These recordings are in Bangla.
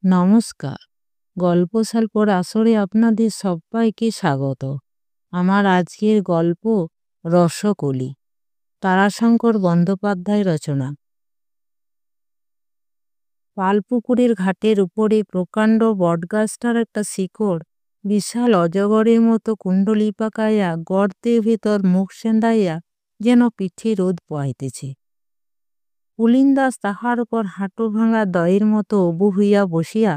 নমস্কার। গল্পস্বল্পর আসরে আপনাদের সবাইকে স্বাগত। আমার আজকের গল্প রসকলি, তারাশঙ্কর বন্দ্যোপাধ্যায় রচনা। পালপুকুরের ঘাটের উপরে প্রকাণ্ড বটগাছটার একটা শিকড় বিশাল অজগরের মতো কুণ্ডলি পাকাইয়া গর্তের ভেতর মুখ সেন্দাইয়া যেন পিঠে রোদ পোয়াইতেছে। পুলিনদাস তাহার উপর হাঁটু ভাঙা দয়ের মতো অবু হইয়া বসিয়া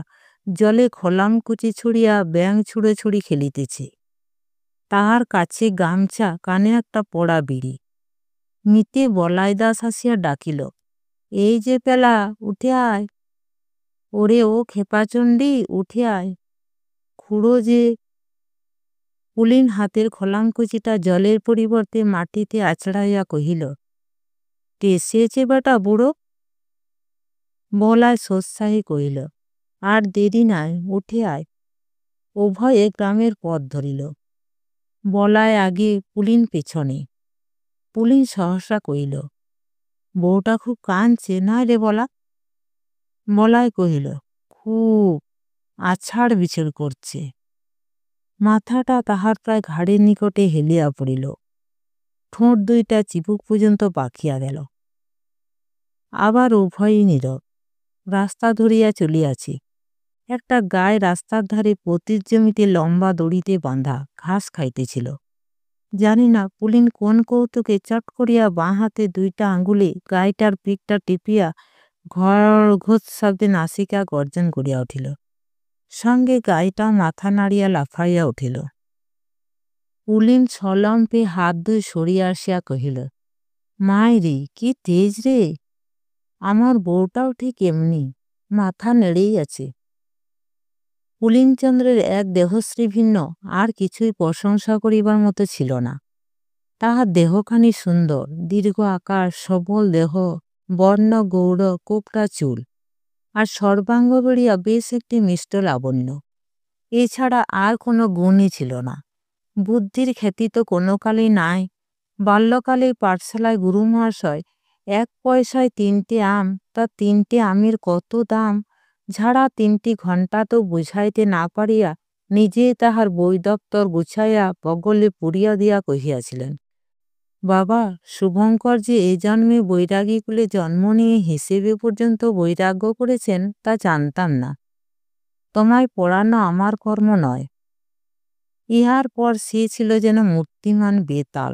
জলে খোলামকুচি ছুড়িয়া ব্যাঙ ছুঁড়ে খেলিতেছে। তাহার কাছে গামছা, কানে একটা পড়া বিড়ি। মিতে বলাই দাস আসিয়া ডাকিল, এই যে পেলা, উঠে আয়। ওরে ও খেপাচণ্ডী, উঠে আয়। খুড়ো যে। পুলিন হাতের খোলামকুচিটা জলের পরিবর্তে মাটিতে আছড়াইয়া কহিল, টেসেছে বেটা বুড়ো। বলায় সোৎসাহে কহিল, আর দেরি নাই, উঠে আয়। উভয়ে গ্রামের পথ ধরিল। বলায় আগে, পুলিন পেছনে। পুলিন সহসা কহিল, বউটা খুব কাঁদছে না রে বলা? বলায় কহিল, খুব, আছাড় বিছড় করছে। মাথাটা তাহার প্রায় ঘাড়ের নিকটে হেলিয়া পড়িল। ঠোঁট দুইটা চিবুক পর্যন্ত পাকিয়া গেল। আবার উভয়ই নীরব। রাস্তা ধরিয়া চলিয়াছি। একটা গায়ে রাস্তার ধারে পতির জমিতে লম্বা দড়িতে বাঁধা ঘাস খাইতেছিল। জানি না পুলিন কোন কৌতুকে চট করিয়া বাঁ হাতে দুইটা আঙ্গুলে গাইটার পিঠটা টিপিয়া ঘর ঘোষ শব্দে নাসিকা গর্জন করিয়া উঠিল। সঙ্গে গাইটা মাথা নাড়িয়া লাফাইয়া উঠিল। পুলিন ছলম্পে হাত দুই সরিয়া আসিয়া কহিল, মাইরি কি তেজ রে! আমার বউটাও ঠিক এমনি, মাথা নেড়েই আছে। পুলিনচন্দ্রের এক দেহশ্রী ভিন্ন আর কিছুই প্রশংসা করিবার মতো ছিল না। তাহার দেহখানি সুন্দর, দীর্ঘ আকার, সবল দেহ, বর্ণ গৌড়, কোকড়া চুল, আর সর্বাঙ্গ বেড়িয়া বেশ একটি মিষ্ট লাবণ্য। এছাড়া আর কোনো গুণই ছিল না। বুদ্ধির খ্যাতি তো কোনো কালেই নাই। বাল্যকালে পাঠশালায় গুরু মহাশয় 1 পয়সায় 3টে আম, তা 3টে আমের কত দাম, ঝাড়া 3টি ঘণ্টা তো বুঝাইতে না পারিয়া নিজেই তাহার বই দপ্তর গুছাইয়া বগলে পুরিয়া দিয়া কহিয়াছিলেন, বাবা, শুভঙ্কর যে এ জন্মে বৈরাগী কুলে জন্ম নিয়ে হিসেবে পর্যন্ত বৈরাগ্য করেছেন তা জানতাম না। তোমায় পড়ানো আমার কর্ম নয়। ইহার পর সে ছিল যেন মূর্তিমান বেতাল।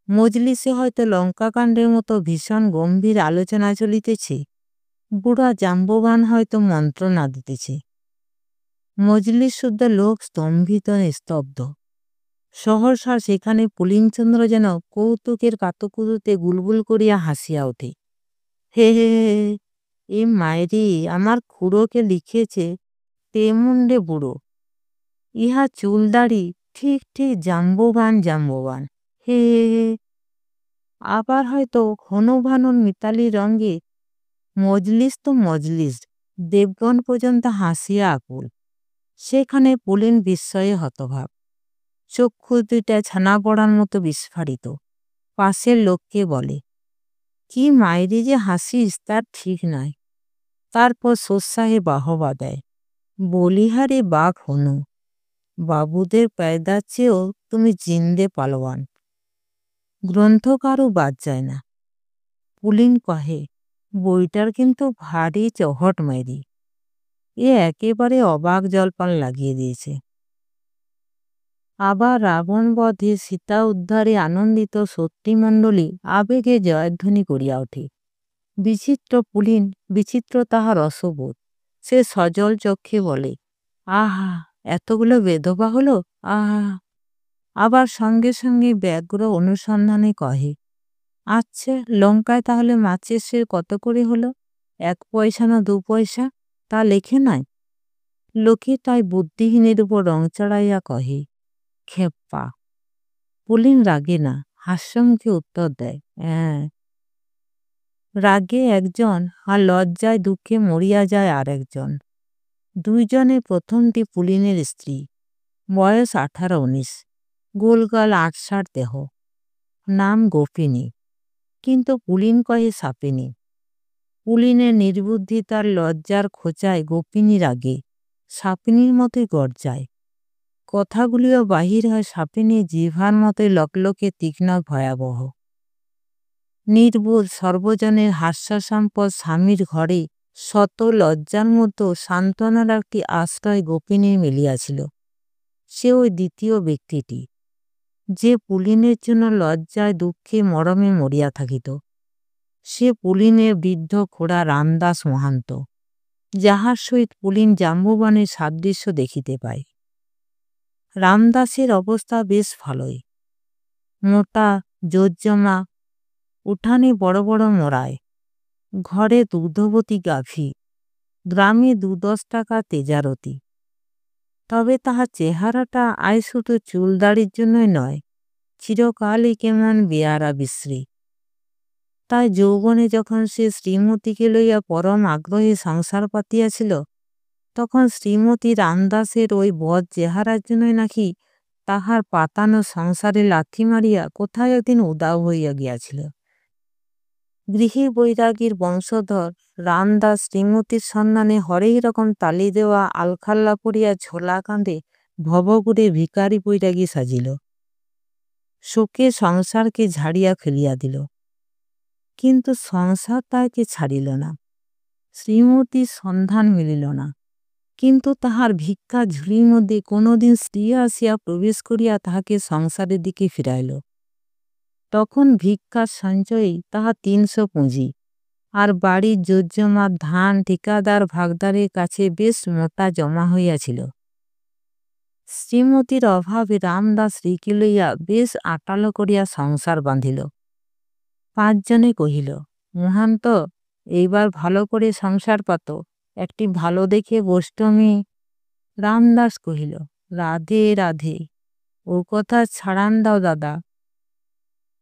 মজলিসে হয়তো লঙ্কাকাণ্ডের মতো ভীষণ গম্ভীর আলোচনা চলিতেছে। বুড়া জাম্ববান হয়তো মন্ত্রণা দিতেছে। মজলিস শুদ্ধ লোক স্তম্ভিত নিস্তব্ধ। সহসা সেখানে পুলিনচন্দ্র যেন কৌতুকের কাতকুতুতে গুলগুল করিয়া হাসিয়া ওঠে। হে হে হে, এ মায়েরি, আমার খুড়োকে লিখেছে তেমুন্ডে বুড়ো। ইহা চুলদাড়ি ঠিক ঠিক জাম্ববান জাম্ববান। হে হে হে। আবার হয়তো ঘনভানুর মিতালি রঙ্গে মজলিস তো মজলিস, দেবগণ পর্যন্ত হাসিয়া আকুল। সেখানে পুলিন বিস্ময়ে হতভাব। চক্ষু দুইটা ছানা পড়ার মতো বিস্ফারিত। পাশের লোককে বলে, কি মায়েরি যে হাসিস তার ঠিক নাই। তারপর সোৎসাহে বাহবা দেয়, বলিহারে বাঘ হনু, বাবুদের পেয়দার চেয়েও তুমি জিন্দে পালোয়ান। গ্রন্থকারও বাদ যায় না। পুলিন কহে, বইটার কিন্তু ভারী চহট মাইরি। এ একেবারে অবাক জলপান লাগিয়ে দিয়েছে। আবার রাবণ বধে সীতা উদ্ধারে আনন্দিত সত্যিমণ্ডলী আবেগে জয়ধ্বনি করিয়া ওঠে। বিচিত্র পুলিন, বিচিত্র তাহার রসবোধ। সে সজল চক্ষে বলে, আহা, এতগুলো বেধবা হলো, আহা। আবার সঙ্গে সঙ্গে ব্যগ্র অনুসন্ধানে কহে, আচ্ছা, লঙ্কায় তাহলে মাছের সের কত করে হলো? 1 পয়সা না 2 পয়সা, তা লেখে নাই? লোকে তাই বুদ্ধিহীনের উপর রং চড়াইয়া কহে, খেপ্পা। পুলিন রাগে না, হাস্যমুখে উত্তর দেয়, হ্যাঁ। রাগে একজন, আর লজ্জায় দুঃখে মরিয়া যায় আর একজন। দুইজনে প্রথমটি পুলিনের স্ত্রী, বয়স 18-19, গোলগাল আটসাট দেহ, নাম গোপিনী, কিন্তু পুলিন কহে সাপিনী। পুলিনের নির্বুদ্ধি তার লজ্জার খোঁচায় গোপিনী রাগে সাপিনীর মতোই গর্জায়। কথাগুলিও বাহির হয় সাপিনী জিভার মতোই লকলকে তীক্ষ্ণ ভয়াবহ। নির্বোধ সর্বজনের হাস্যসম্পদ স্বামীর ঘরে শত লজ্জার মতো সান্ত্বনার একটি আশ্রয় গোপিনীর মিলিয়াছিল। সে ওই দ্বিতীয় ব্যক্তিটি, যে পুলিনের জন্য লজ্জায় দুঃখে মরমে মরিয়া থাকিত। সে পুলিনের বৃদ্ধ খোড়া রামদাস মহান্ত, যাহার সহিত পুলিন জাম্বুবানের সাদৃশ্য দেখিতে পায়। রামদাসের অবস্থা বেশ ভালোই, মোটা জোজ্জমা, উঠানে বড় বড় মোড়ায়, ঘরে দুগ্ধবতী গাভী, গ্রামে ২-১০ টাকা তেজারতি। তবে তাহার চেহারাটা আয় শুধু চুল দাড়ির জন্যই নয়, চিরকালই কেমন বেয়ারা বিশ্রী। তাই যৌবনে যখন সে শ্রীমতীকে লইয়া পরম আগ্রহে সংসার পাতিয়াছিল, তখন শ্রীমতী রামদাসের ওই বদ চেহারার জন্যই নাকি তাহার পাতানো সংসারে লাথি মারিয়া কোথায় একদিন উদাও হইয়া গিয়াছিল। গৃহী বৈরাগীর বংশধর রামদাস শ্রীমতীর সন্ধানে হরেক রকম তালি দেওয়া আলখাল্লা পড়িয়া ঝোলা কাঁধে ভবঘুরে ভিখারি বৈরাগী সাজিল। শোকে সংসারকে ঝাড়িয়া ফেলিয়া দিল, কিন্তু সংসার তাহাকে ছাড়িল না। শ্রীমতীর সন্ধান মিলিল না, কিন্তু তাহার ভিক্ষা ঝুলির মধ্যে কোনোদিন স্ত্রী আসিয়া প্রবেশ করিয়া তাহাকে সংসারের দিকে ফিরাইল। তখন ভিক্ষার সঞ্চয়েই তাহার ৩০০ পুঁজি, আর বাড়ির জোজ্জমা ধান ঠিকাদার ভাগদারের কাছে বেশ মোটা জমা হইয়াছিল। শ্রীমতীর অভাবে রামদাস স্ত্রীকে লইয়া বেশ আটালো করিয়া সংসার বাঁধিল। ৫ জনে কহিল, মহান্ত, এইবার ভালো করে সংসার পাত, একটি ভালো দেখে বষ্ট মেয়ে। রামদাস কহিল, রাধে রাধে, ও কথা ছাড়ান দাও দাদা।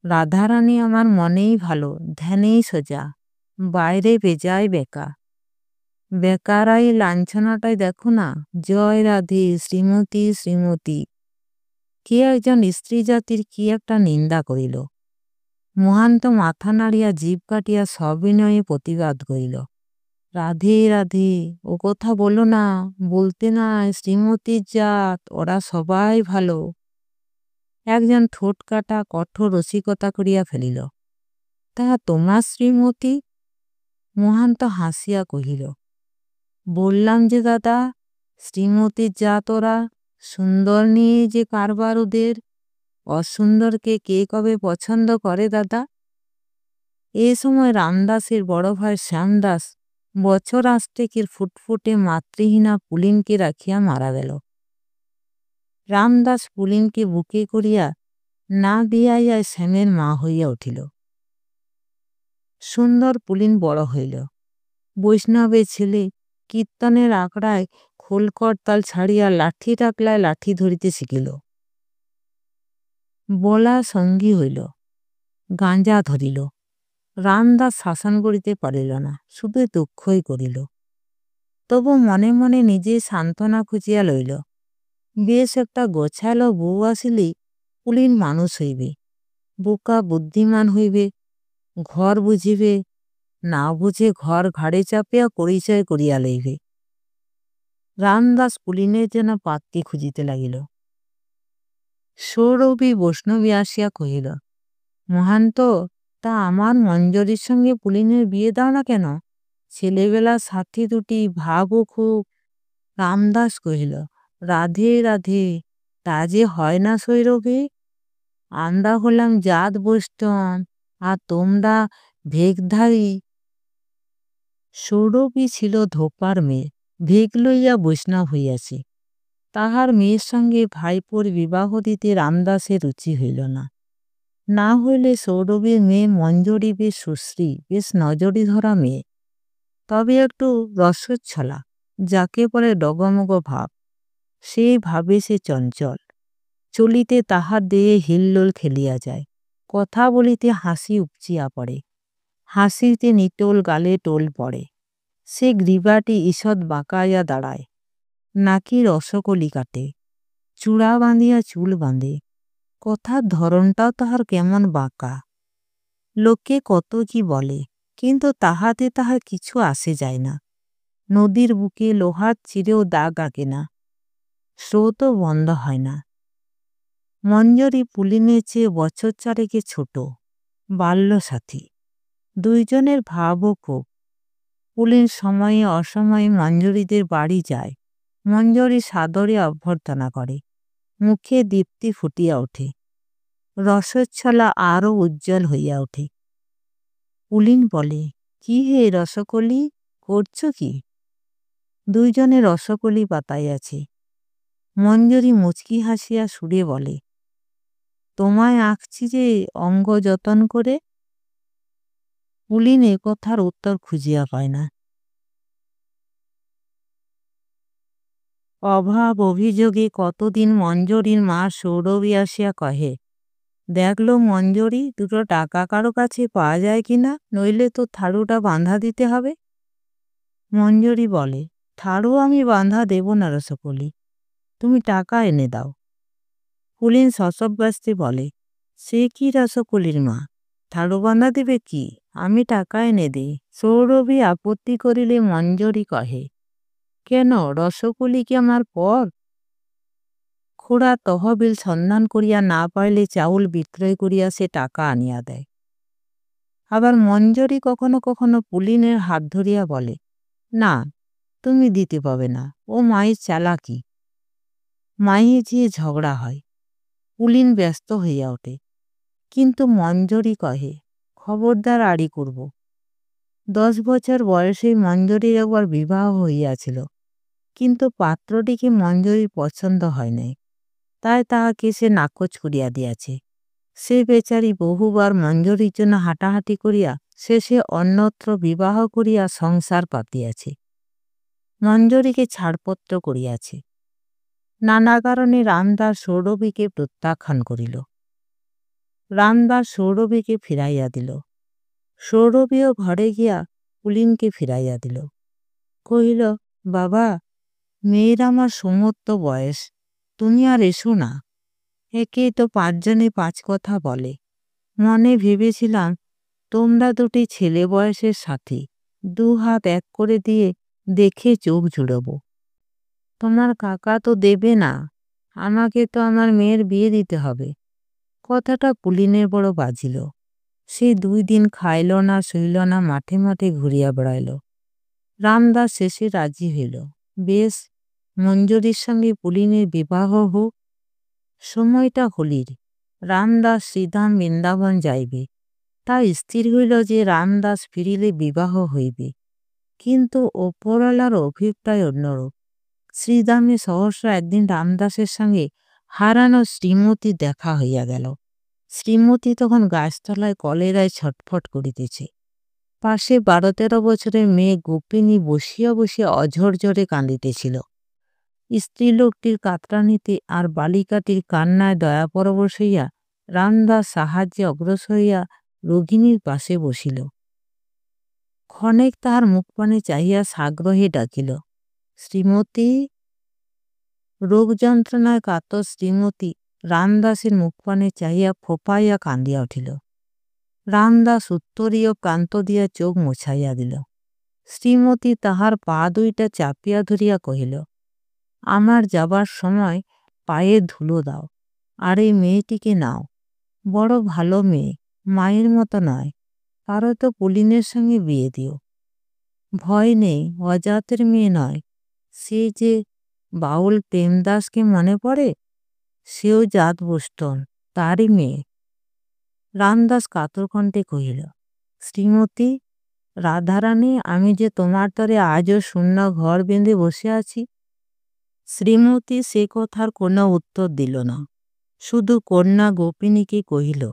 রাধারানী আমার মনেই ভালো, ধ্যানেই সোজা, বাইরে বেজায় বেকা। বেকারাই লাঞ্ছনাটাই দেখো না। জয় রাধে, শ্রীমতী শ্রীমতী। কে একজন স্ত্রী জাতির কি একটা নিন্দা করিল। মহান্ত মাথা নাড়িয়া জিভ কাটিয়া সবিনয়ে প্রতিবাদ করিল, রাধে রাধে, ও কথা বলো না, বলতে নাই, শ্রীমতীর জাত, ওরা সবাই ভালো। একজন ঠোঁট কাটা কঠোর রসিকতা করিয়া ফেলিল, তাহা তোমার শ্রীমতী? মহান্ত হাসিয়া কহিল, বললাম যে দাদা, শ্রীমতীর জাত ওরা, সুন্দর নিয়ে যে কারবার ওদের, অসুন্দরকে কে কবে পছন্দ করে দাদা? এ সময় রামদাসের বড় ভাই শ্যামদাস বছর আষ্টেকের ফুটফুটে মাতৃহীনা পুলিনকে রাখিয়া মারা গেল। রামদাস পুলিনকে বুকে করিয়া না বিয়াইয়া শ্যামের মা হইয়া উঠিল। সুন্দর পুলিন বড় হইল, বৈষ্ণবের ছেলে, কীর্তনের আঁকড়ায় খোল করতাল ছাড়িয়া লাঠি টাকলায় লাঠি ধরিতে শিখিল। বলা সঙ্গী হইল, গাঁজা ধরিল। রামদাস শাসন করিতে পারিল না, শুধু দুঃখই করিল। তবু মনে মনে নিজে সান্ত্বনা খুঁজিয়া লইল, বেশ একটা গোছালো বউ আসিলেই পুলিন মানুষ হইবে, বোকা বুদ্ধিমান হইবে, ঘর বুঝিবে, না বুঝে ঘর ঘাড়ে চাপিয়া পরিচয় করিয়া লইবে। রামদাস পুলিনের জন্য পাত্রী খুঁজিতে লাগিল। সৌরভী বৈষ্ণবী আসিয়া কহিল, মহান্ত, তা আমার মঞ্জরির সঙ্গে পুলিনের বিয়ে দাও না কেন? ছেলেবেলার সাথী দুটি, ভাবও খুব। রামদাস কহিল, রাধে রাধে, তা যে হয় না সৌরভী। আমরা হলাম জাত বৈষ্ণব, আর তোমরা ভেগধারী। সৌরভী ছিল ধোপার মেয়ে, ভেগ লইয়া বৈষ্ণব হইয়াছে। তাহার মেয়ের সঙ্গে ভাইপোর বিবাহ দিতে রামদাসের রুচি হইল না। না হইলে সৌরভীর মেয়ে মঞ্জরি বেশ সুশ্রী, বেশ নজরি ধরা মেয়ে, তবে একটু রসচ্ছলা, যাকে বলে ডগমগ ভাব। সেই ভাবে সে চঞ্চল, চলিতে তাহার দেহে হিল্লোল খেলিয়া যায়, কথা বলিতে হাসি উপচিয়া পড়ে, হাসিতে নিটোল গালে টোল পড়ে। সে গ্রীবাটি ঈষৎ বাঁকাইয়া দাঁড়ায়, নাকি রসকলি কাটে, চূড়া বাঁধিয়া চুল বাঁধে, কথার ধরনটাও তাহার কেমন বাঁকা। লোকে কত কি বলে, কিন্তু তাহাতে তাহার কিছু আসে যায় না। নদীর বুকে লোহার চিরেও দাগ আঁকে না, স্রোতও বন্ধ হয় না। মঞ্জরি পুলিনের চেয়ে বছর চারেকে ছোট, বাল্যসাথী। দুইজনের ভাবও খুব। পুলিন সময়ে অসময়ে মঞ্জরীদের বাড়ি যায়। মঞ্জরি সাদরে অভ্যর্থনা করে, মুখে দীপ্তি ফুটিয়া ওঠে, রসচ্ছলা আরও উজ্জ্বল হইয়া ওঠে। পুলিন বলে, কি হে রসকলি, করছো কি? দুইজনে রসকলি পাতাইয়াছে। মঞ্জরি মুচকি হাসিয়া সুরে বলে, তোমায় আঁকছি যে অঙ্গ যতন করে। পুলিন এ কথার উত্তর খুঁজিয়া পায় না। অভাব অভিযোগে কতদিন মঞ্জরির মা সৌরভী আসিয়া কহে, দেখলো মঞ্জরি, দুটো টাকা কারো কাছে পাওয়া যায় কিনা, নইলে তো থাড়ুটা বাঁধা দিতে হবে। মঞ্জরি বলে, থাড়ু আমি বাঁধা দেব না রসকলি, তুমি টাকা এনে দাও। পুলিন শশব্যস্তে বলে, সে কি রসকলির মা, থাড়ু বাঁধা দেবে কি, আমি টাকা এনে দিই। সৌরভী আপত্তি করিলে মঞ্জরি কহে, কেন, রসকলি কি আমার পর? খুড়া তহবিল সন্ধান করিয়া না পাইলে চাউল বিক্রয় করিয়া সে টাকা আনিয়া দেয়। আবার মঞ্জরি কখনো কখনো পুলিনের হাত ধরিয়া বলে, না, তুমি দিতে পাবে না, ও মায়ের চালাকি। মায়ে যেয়ে ঝগড়া হয়। পুলিন ব্যস্ত হইয়া ওঠে, কিন্তু মঞ্জরি কহে, খবরদার আড়ি করব। 10 বছর বয়সেই মঞ্জরির একবার বিবাহ হইয়াছিল, কিন্তু পাত্রটিকে মঞ্জরির পছন্দ হয় নাই, তাই তাহাকে সে নাকচ করিয়া দিয়াছে। সে বেচারি বহুবার মঞ্জরির জন্য হাঁটাহাঁটি করিয়া শেষে অন্যত্র বিবাহ করিয়া সংসার পাতিয়াছে। মঞ্জরিকে ছাড়পত্র করিয়াছে। নানা কারণে রামদাস সৌরভীকে প্রত্যাখ্যান করিল। রামদাস সৌরভীকে ফিরাইয়া দিল। সৌরভীও ঘরে গিয়া পুলিনকে ফিরাইয়া দিল। কহিল, বাবা, মেয়ের আমার সমস্ত বয়স, তুমি আর এসো না। একে তো 5 জনে 5 কথা বলে। মনে ভেবেছিলাম তোমরা দুটি ছেলে বয়সের সাথী, 2 হাত এক করে দিয়ে দেখে চোখ জুড়ব। তোমার কাকা তো দেবে না, আমাকে তো আমার মেয়ের বিয়ে দিতে হবে। কথাটা পুলিনের বড় বাজিল। সে 2 দিন খাইল না, শুইল না, মাঠে মাঠে ঘুরিয়া বেড়াইল। রামদাস শেষে রাজি হইল। বেশ, মঞ্জরির সঙ্গে পুলিনের বিবাহ হোক। সময়টা হোলির। রামদাস শ্রীধাম বৃন্দাবন যাইবে। তাই স্থির হইল যে রামদাস ফিরিলে বিবাহ হইবে। কিন্তু ওপরওয়ালার অভিপ্রায় অন্যরূপ। শ্রীধামে সহসা একদিন রামদাসের সঙ্গে হারানো শ্রীমতী দেখা হইয়া গেল। শ্রীমতী তখন গাছতলায় কলেরায় ছটফট করিতেছে। পাশে 12-13 বছরের মেয়ে গোপিনী বসিয়া বসিয়া অঝরঝরে কাঁদিতেছিল। স্ত্রীলোকটির কাতরানিতে আর বালিকাটির কান্নায় দয়াপরবশ হইয়া রামদাস সাহায্যে অগ্রসর হইয়া রোগিণীর পাশে বসিল। ক্ষণেক তাহার মুখপানে চাহিয়া সাগ্রহে ডাকিল, শ্রীমতী। রোগ যন্ত্রণায় কাতর শ্রীমতী রামদাসের মুখপানে চাহিয়া ফোঁপাইয়া কান্দিয়া উঠিল। রামদাস উত্তরীয় প্রান্ত দিয়া চোখ মুছাইয়া দিল। শ্রীমতী তাহার পা দুইটা চাপিয়া ধরিয়া কহিল, আমার যাবার সময় পায়ে ধুলো দাও, আর এই মেয়েটিকে নাও। বড় ভালো মেয়ে, মায়ের মতো নয়, কারো তো পুলিনের সঙ্গে বিয়ে দিও। ভয় নেই, অজাতের মেয়ে নয়। সে যে বাউল প্রেমদাসকে মনে পড়ে, সেও জাত বৈষ্ণব, তারই মেয়ে। রামদাস কাতর কণ্ঠে কহিল, শ্রীমতী, রাধারানী, আমি যে তোমার তরে আজও শূন্য ঘর বেঁধে বসে আছি। শ্রীমতী সে কথার কোনো উত্তর দিল না, শুধু কন্যা গোপিনীকে কহিল,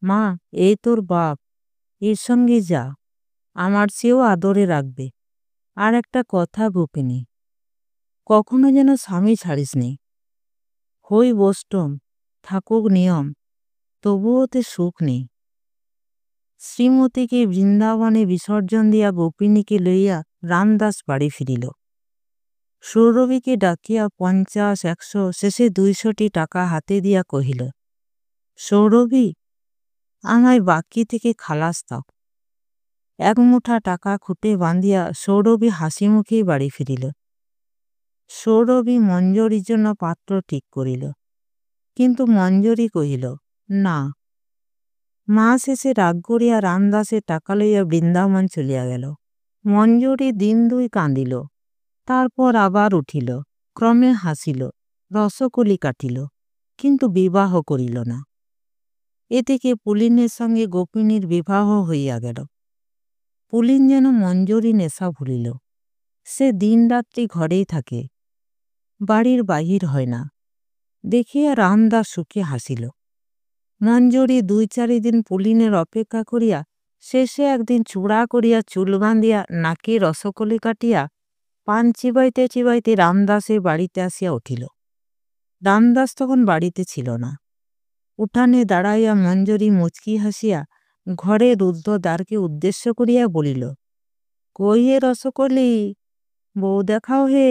মা, এই তোর বাপ, এর সঙ্গে যা, আমার চেয়েও আদরে রাখবে। আর একটা কথা গোপিনী, কখনো যেন স্বামী ছাড়িস নি। হই বৈষ্ণব, থাকুক নিয়ম, তবুও তে সুখ নেই। শ্রীমতীকে বৃন্দাবনে বিসর্জন দিয়া গোপিনীকে লইয়া রামদাস বাড়ি ফিরিল। সৌরভীকে ডাকিয়া 50-100 শেষে 200টি টাকা হাতে দিয়া কহিল, সৌরভী, আমায় বাকি থেকে খালাস দাও। এক মুঠা টাকা খুঁটে বাঁধিয়া সৌরভী হাসি মুখেই বাড়ি ফিরিল। সৌরভী মঞ্জরীর জন্য পাত্র ঠিক করিল, কিন্তু মঞ্জরী কহিল না। মা শেষে রাগ করিয়া রামদাসের টাকা লইয়া বৃন্দাবন চলিয়া গেল। মঞ্জরী দিন দুই কাঁদিল, তারপর আবার উঠিল, ক্রমে হাসিল, রসকলি কাটিল, কিন্তু বিবাহ করিল না। এদিকে পুলিনের সঙ্গে গোপিনীর বিবাহ হইয়া গেল। পুলিন যেন মঞ্জরী নেশা ভুলিল। সে দিন রাত্রি ঘরেই থাকে, বাড়ির বাহির হয় না। দেখিয়া রামদাস সুখে হাসিল। মঞ্জরী ২-৪ দিন পুলিনের অপেক্ষা করিয়া শেষে একদিন চূড়া করিয়া চুল বাঁধিয়া নাকে রসকলি কাটিয়া পান চিবাইতে চিবাইতে রামদাসের বাড়িতে আসিয়া উঠিল। রামদাস তখন বাড়িতে ছিল না। উঠানে দাঁড়াইয়া মঞ্জরী মুচকি হাসিয়া ঘরে রুদ্ধ দ্বারকে উদ্দেশ্য করিয়া বলিল, কই হে রসকলি, বউ দেখাও হে।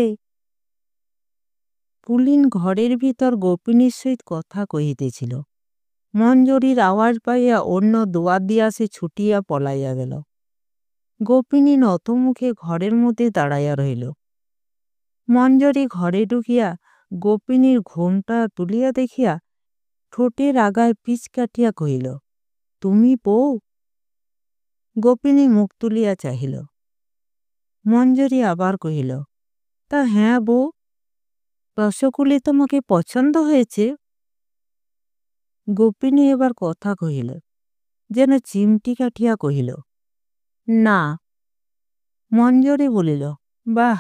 পুলিন ঘরের ভিতর গোপিনীর সহিত কথা কহিতেছিল। মঞ্জরীর আওয়াজ পাইয়া অন্য দুয়ার দিয়া সে ছুটিয়া পলাইয়া গেল। গোপিনী নতমুখে ঘরের মধ্যে দাঁড়াইয়া রহিল। মঞ্জরী ঘরে ঢুকিয়া গোপিনীর ঘোমটা তুলিয়া দেখিয়া ঠোঁটের আগায় পিচ কাটিয়া কহিল, তুমি বউ? গোপিনী মুখ তুলিয়া চাহিল। মঞ্জরী আবার কহিল, তা হ্যাঁ বউ, রসকলি তোমাকে পছন্দ হয়েছে? গোপিনী এবার কথা কহিল, যেন চিমটি কাটিয়া কহিল, না। মঞ্জরী বলিল, বাহ,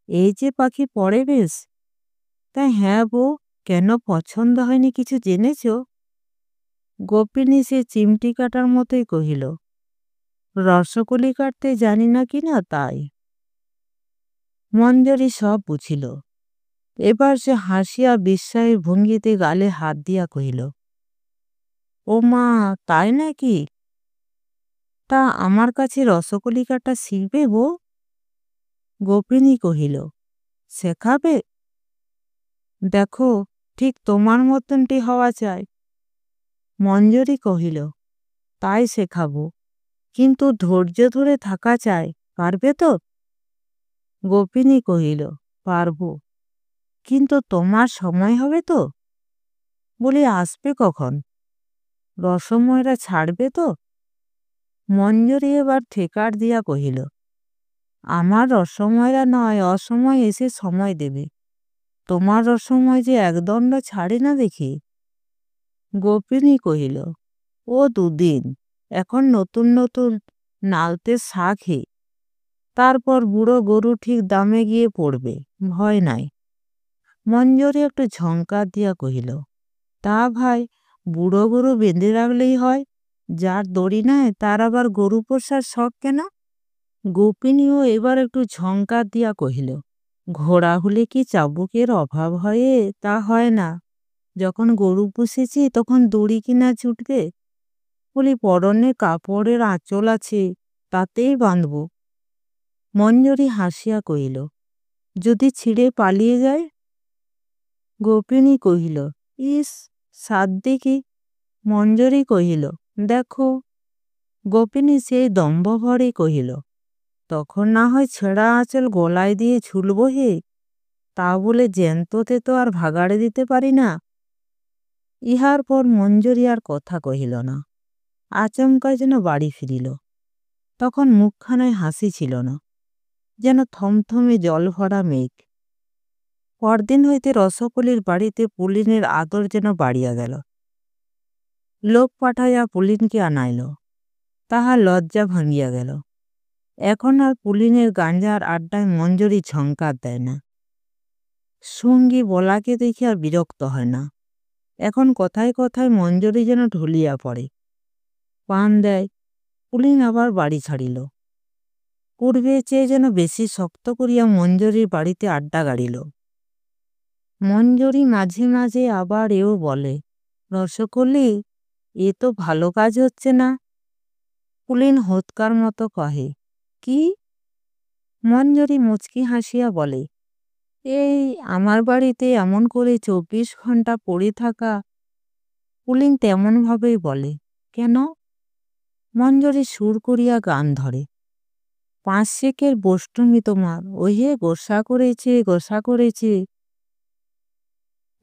এই যে পাখি পড়ে বেশ। তাই হ্যাঁ বউ, কেন পছন্দ হয়নি কিছু জেনেছ? গোপিনী সে চিমটি কাটার মতোই কহিল, রসকলি কাটতে জানি না কিনা তাই। মঞ্জরী সব বুঝিল। এবার সে হাসিয়া বিস্ময়ের ভঙ্গিতে গালে হাত দিয়া কহিল, ও মা, তাই নাকি? তা আমার কাছে রসকলি কাটা শিখবে বউ? গোপিনী কহিল, শেখাবে? দেখো, ঠিক তোমার মতনটি হওয়া চাই। মঞ্জরী কহিল, তাই শেখাবো, কিন্তু ধৈর্য ধরে থাকা চাই, পারবে তো? গোপিনী কহিল, পারব, কিন্তু তোমার সময় হবে তো? বলি, আসবে কখন? রসময়রা ছাড়বে তো? মঞ্জরী এবার ঠেকার দিয়া কহিল, আমার রসময়রা নয়, অসময় এসে সময় দেবে। তোমার রসময় যে একদণ্ড ছাড়ে না দেখি। গোপিনী কহিল, ও 2 দিন, এখন নতুন নতুন নালতে শাখে, তারপর বুড়ো গরু ঠিক দামে গিয়ে পড়বে, ভয় নাই। মঞ্জরী একটু ঝঙ্কার দিয়া কহিল, তা ভাই, বুড়ো গরু বেঁধে রাখলেই হয়, যার দড়ি নাই তার আবার গরু পোষার শখ কেন? গোপিনীও এবার একটু ঝঙ্কার দিয়া কহিল, ঘোড়া হলে কি চাবুকের অভাব হয়? তা হয় না। যখন গরু পুষেছি তখন দড়ি কিনা ছুটবে? বলি, পরনে কাপড়ের আঁচল আছে, তাতেই বাঁধব। মঞ্জরী হাসিয়া কহিল, যদি ছিঁড়ে পালিয়ে যায়? গোপিনী কহিল, ইস, সাধ্যি কি? মঞ্জরী কহিল, দেখো। গোপিনী সেই দম্ভ ভরে কহিল, তখন না হয় ছেঁড়া আঁচল গলায় দিয়ে ঝুলব হে, তা বলে জ্যান্ততে তো আর ভাগাড়ে দিতে পারি না। ইহার পর মঞ্জরী আর কথা কহিল না। আচমকায় যেন বাড়ি ফিরিল। তখন মুখখানায় হাসি ছিল না, যেন থমথমে জল ভরা মেঘ। পরদিন হইতে রসকলির বাড়িতে পুলিনের আদর যেন বাড়িয়া গেল। লোক পাঠাইয়া পুলিনকে আনাইল। তাহার লজ্জা ভাঙিয়া গেল। এখন আর পুলিনের গাঞ্জার আড্ডায় মঞ্জরী ঝঙ্কার দেয় না। সঙ্গী বলাকে দেখে আর বিরক্ত হয় না। এখন কথায় কথায় মঞ্জরী যেন ঢলিয়া পড়ে। পান দেয়। পুলিন আবার বাড়ি ছাড়িল। পূর্বে চেয়ে যেন বেশি শক্ত করিয়া মঞ্জরীর বাড়িতে আড্ডা গাড়িল। মঞ্জরী মাঝে মাঝে আবার এও বলে, রসকলি, এ তো ভালো কাজ হচ্ছে না। পুলিন হোতকার মতো কহে, কি? মঞ্জরী মুচকি হাসিয়া বলে, এই আমার বাড়িতে এমন করে 24 ঘন্টা পড়ে থাকা। পুলিন তেমনভাবেই বলে, কেন? মঞ্জরি সুর করিয়া গান ধরে, 5 শেকের বষ্টমী তোমার, ওই হে গোসা করেছে।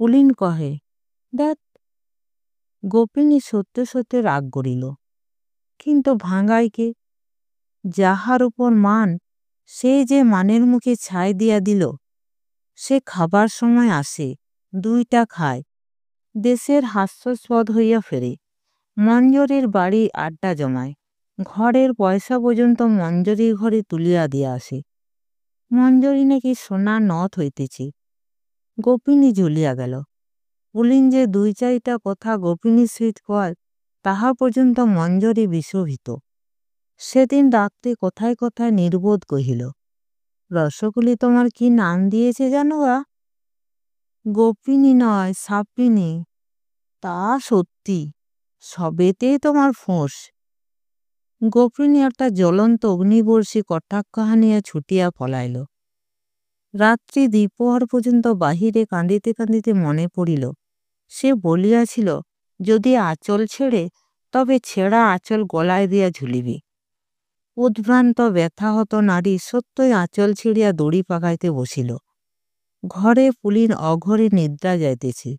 পুলিন কহে, দেখ। গোপিনী সত্যে সত্যে রাগ করিল, কিন্তু ভাঙাইকে যাহার উপর মান, সে যে মানের মুখে ছাই দিয়া দিল। সে খাবার সময় আসে, 2টা খায়, দেশের হাস্যাস্পদ হইয়া ফেরে। মঞ্জরির বাড়ি আড্ডা জমায়, ঘরের পয়সা পর্যন্ত মঞ্জরির ঘরে তুলিয়া দিয়া আসে। মঞ্জরি নাকি সোনার নথ হইতেছে। গোপিনী জ্বলিয়া গেল। পুলিন যে 2-4টা কথা গোপিনীর সহিত কয়, তাহা পর্যন্ত মঞ্জরি বিশোভিত। সেদিন রাত্রে কথায় কথায় নির্বোধ কহিল, রসকলি তোমার কি নাম দিয়েছে জানো গা? গোপিনী নয়, সাপিনী। তা সত্যি, সবেতেই তোমার ফোঁস। গোপিনী একটা জ্বলন্ত অগ্নিবর্ষী কটাক্ষ হানিয়া ছুটিয়া পলাইল। রাত্রি দ্বিপ্রহর পর্যন্ত বাহিরে কাঁদিতে কাঁদিতে মনে পড়িল, সে বলিয়াছিল, যদি আঁচল ছেড়ে, তবে ছেঁড়া আঁচল গলায় দিয়া ঝুলিবি। উদ্ভ্রান্ত ব্যথাহত নারী সত্যই আঁচল ছিঁড়িয়া দড়ি পাকাইতে বসিল। ঘরে পুলিন অঘরে নিদ্রা যাইতেছে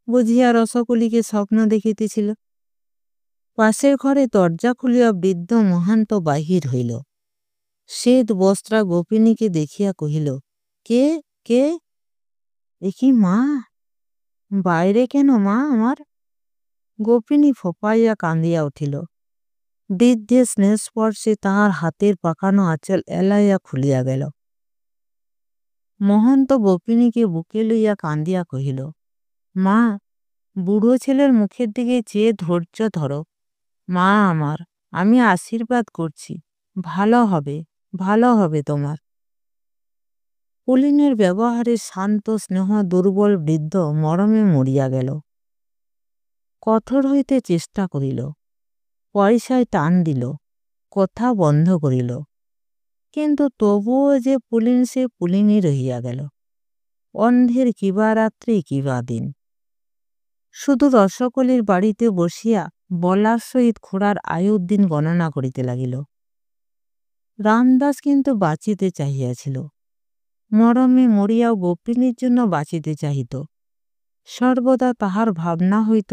বুঝিয়া রসকলিকে স্বপ্ন দেখিতেছিল। পাশের ঘরে দরজা খুলিয়া বৃদ্ধ মহান্ত বাহির হইল। শ্বেত বস্ত্রা গোপিনীকে দেখিয়া কহিল, কে কে? একি মা? বাইরে কেন মা আমার? গোপিনী ফোপাইয়া কান্দিয়া উঠিল। বৃদ্ধের স্নেহস্পর্শে তাহার হাতের পাকানো আঁচল এলাইয়া খুলিয়া গেল। মহন্ত গোপিনীকে বুকে লইয়া কান্দিয়া কহিল, মা, বুড়ো ছেলের মুখের দিকে চেয়ে ধৈর্য ধরো। মা আমার, আমি আশীর্বাদ করছি, ভালো হবে, ভালো হবে তোমার। পুলিনের ব্যবহারে শান্ত স্নেহ দুর্বল বৃদ্ধ মরমে মরিয়া গেল। কঠোর হইতে চেষ্টা করিল, পয়সায় টান দিল, কথা বন্ধ করিল, কিন্তু তবুও যে পুলিন সে পুলিনই রহিয়া গেল। অন্ধের কিবা রাত্রি কিবা দিন। শুধু রসকলির বাড়িতে বসিয়া বলার সহিত খোড়ার আয়ুর দিন গণনা করিতে লাগিল। রামদাস কিন্তু বাঁচিতে চাহিয়াছিল, মরমে মরিয়াও গোপিনীর জন্য বাঁচিতে চাহিত। সর্বদা তাহার ভাবনা হইত,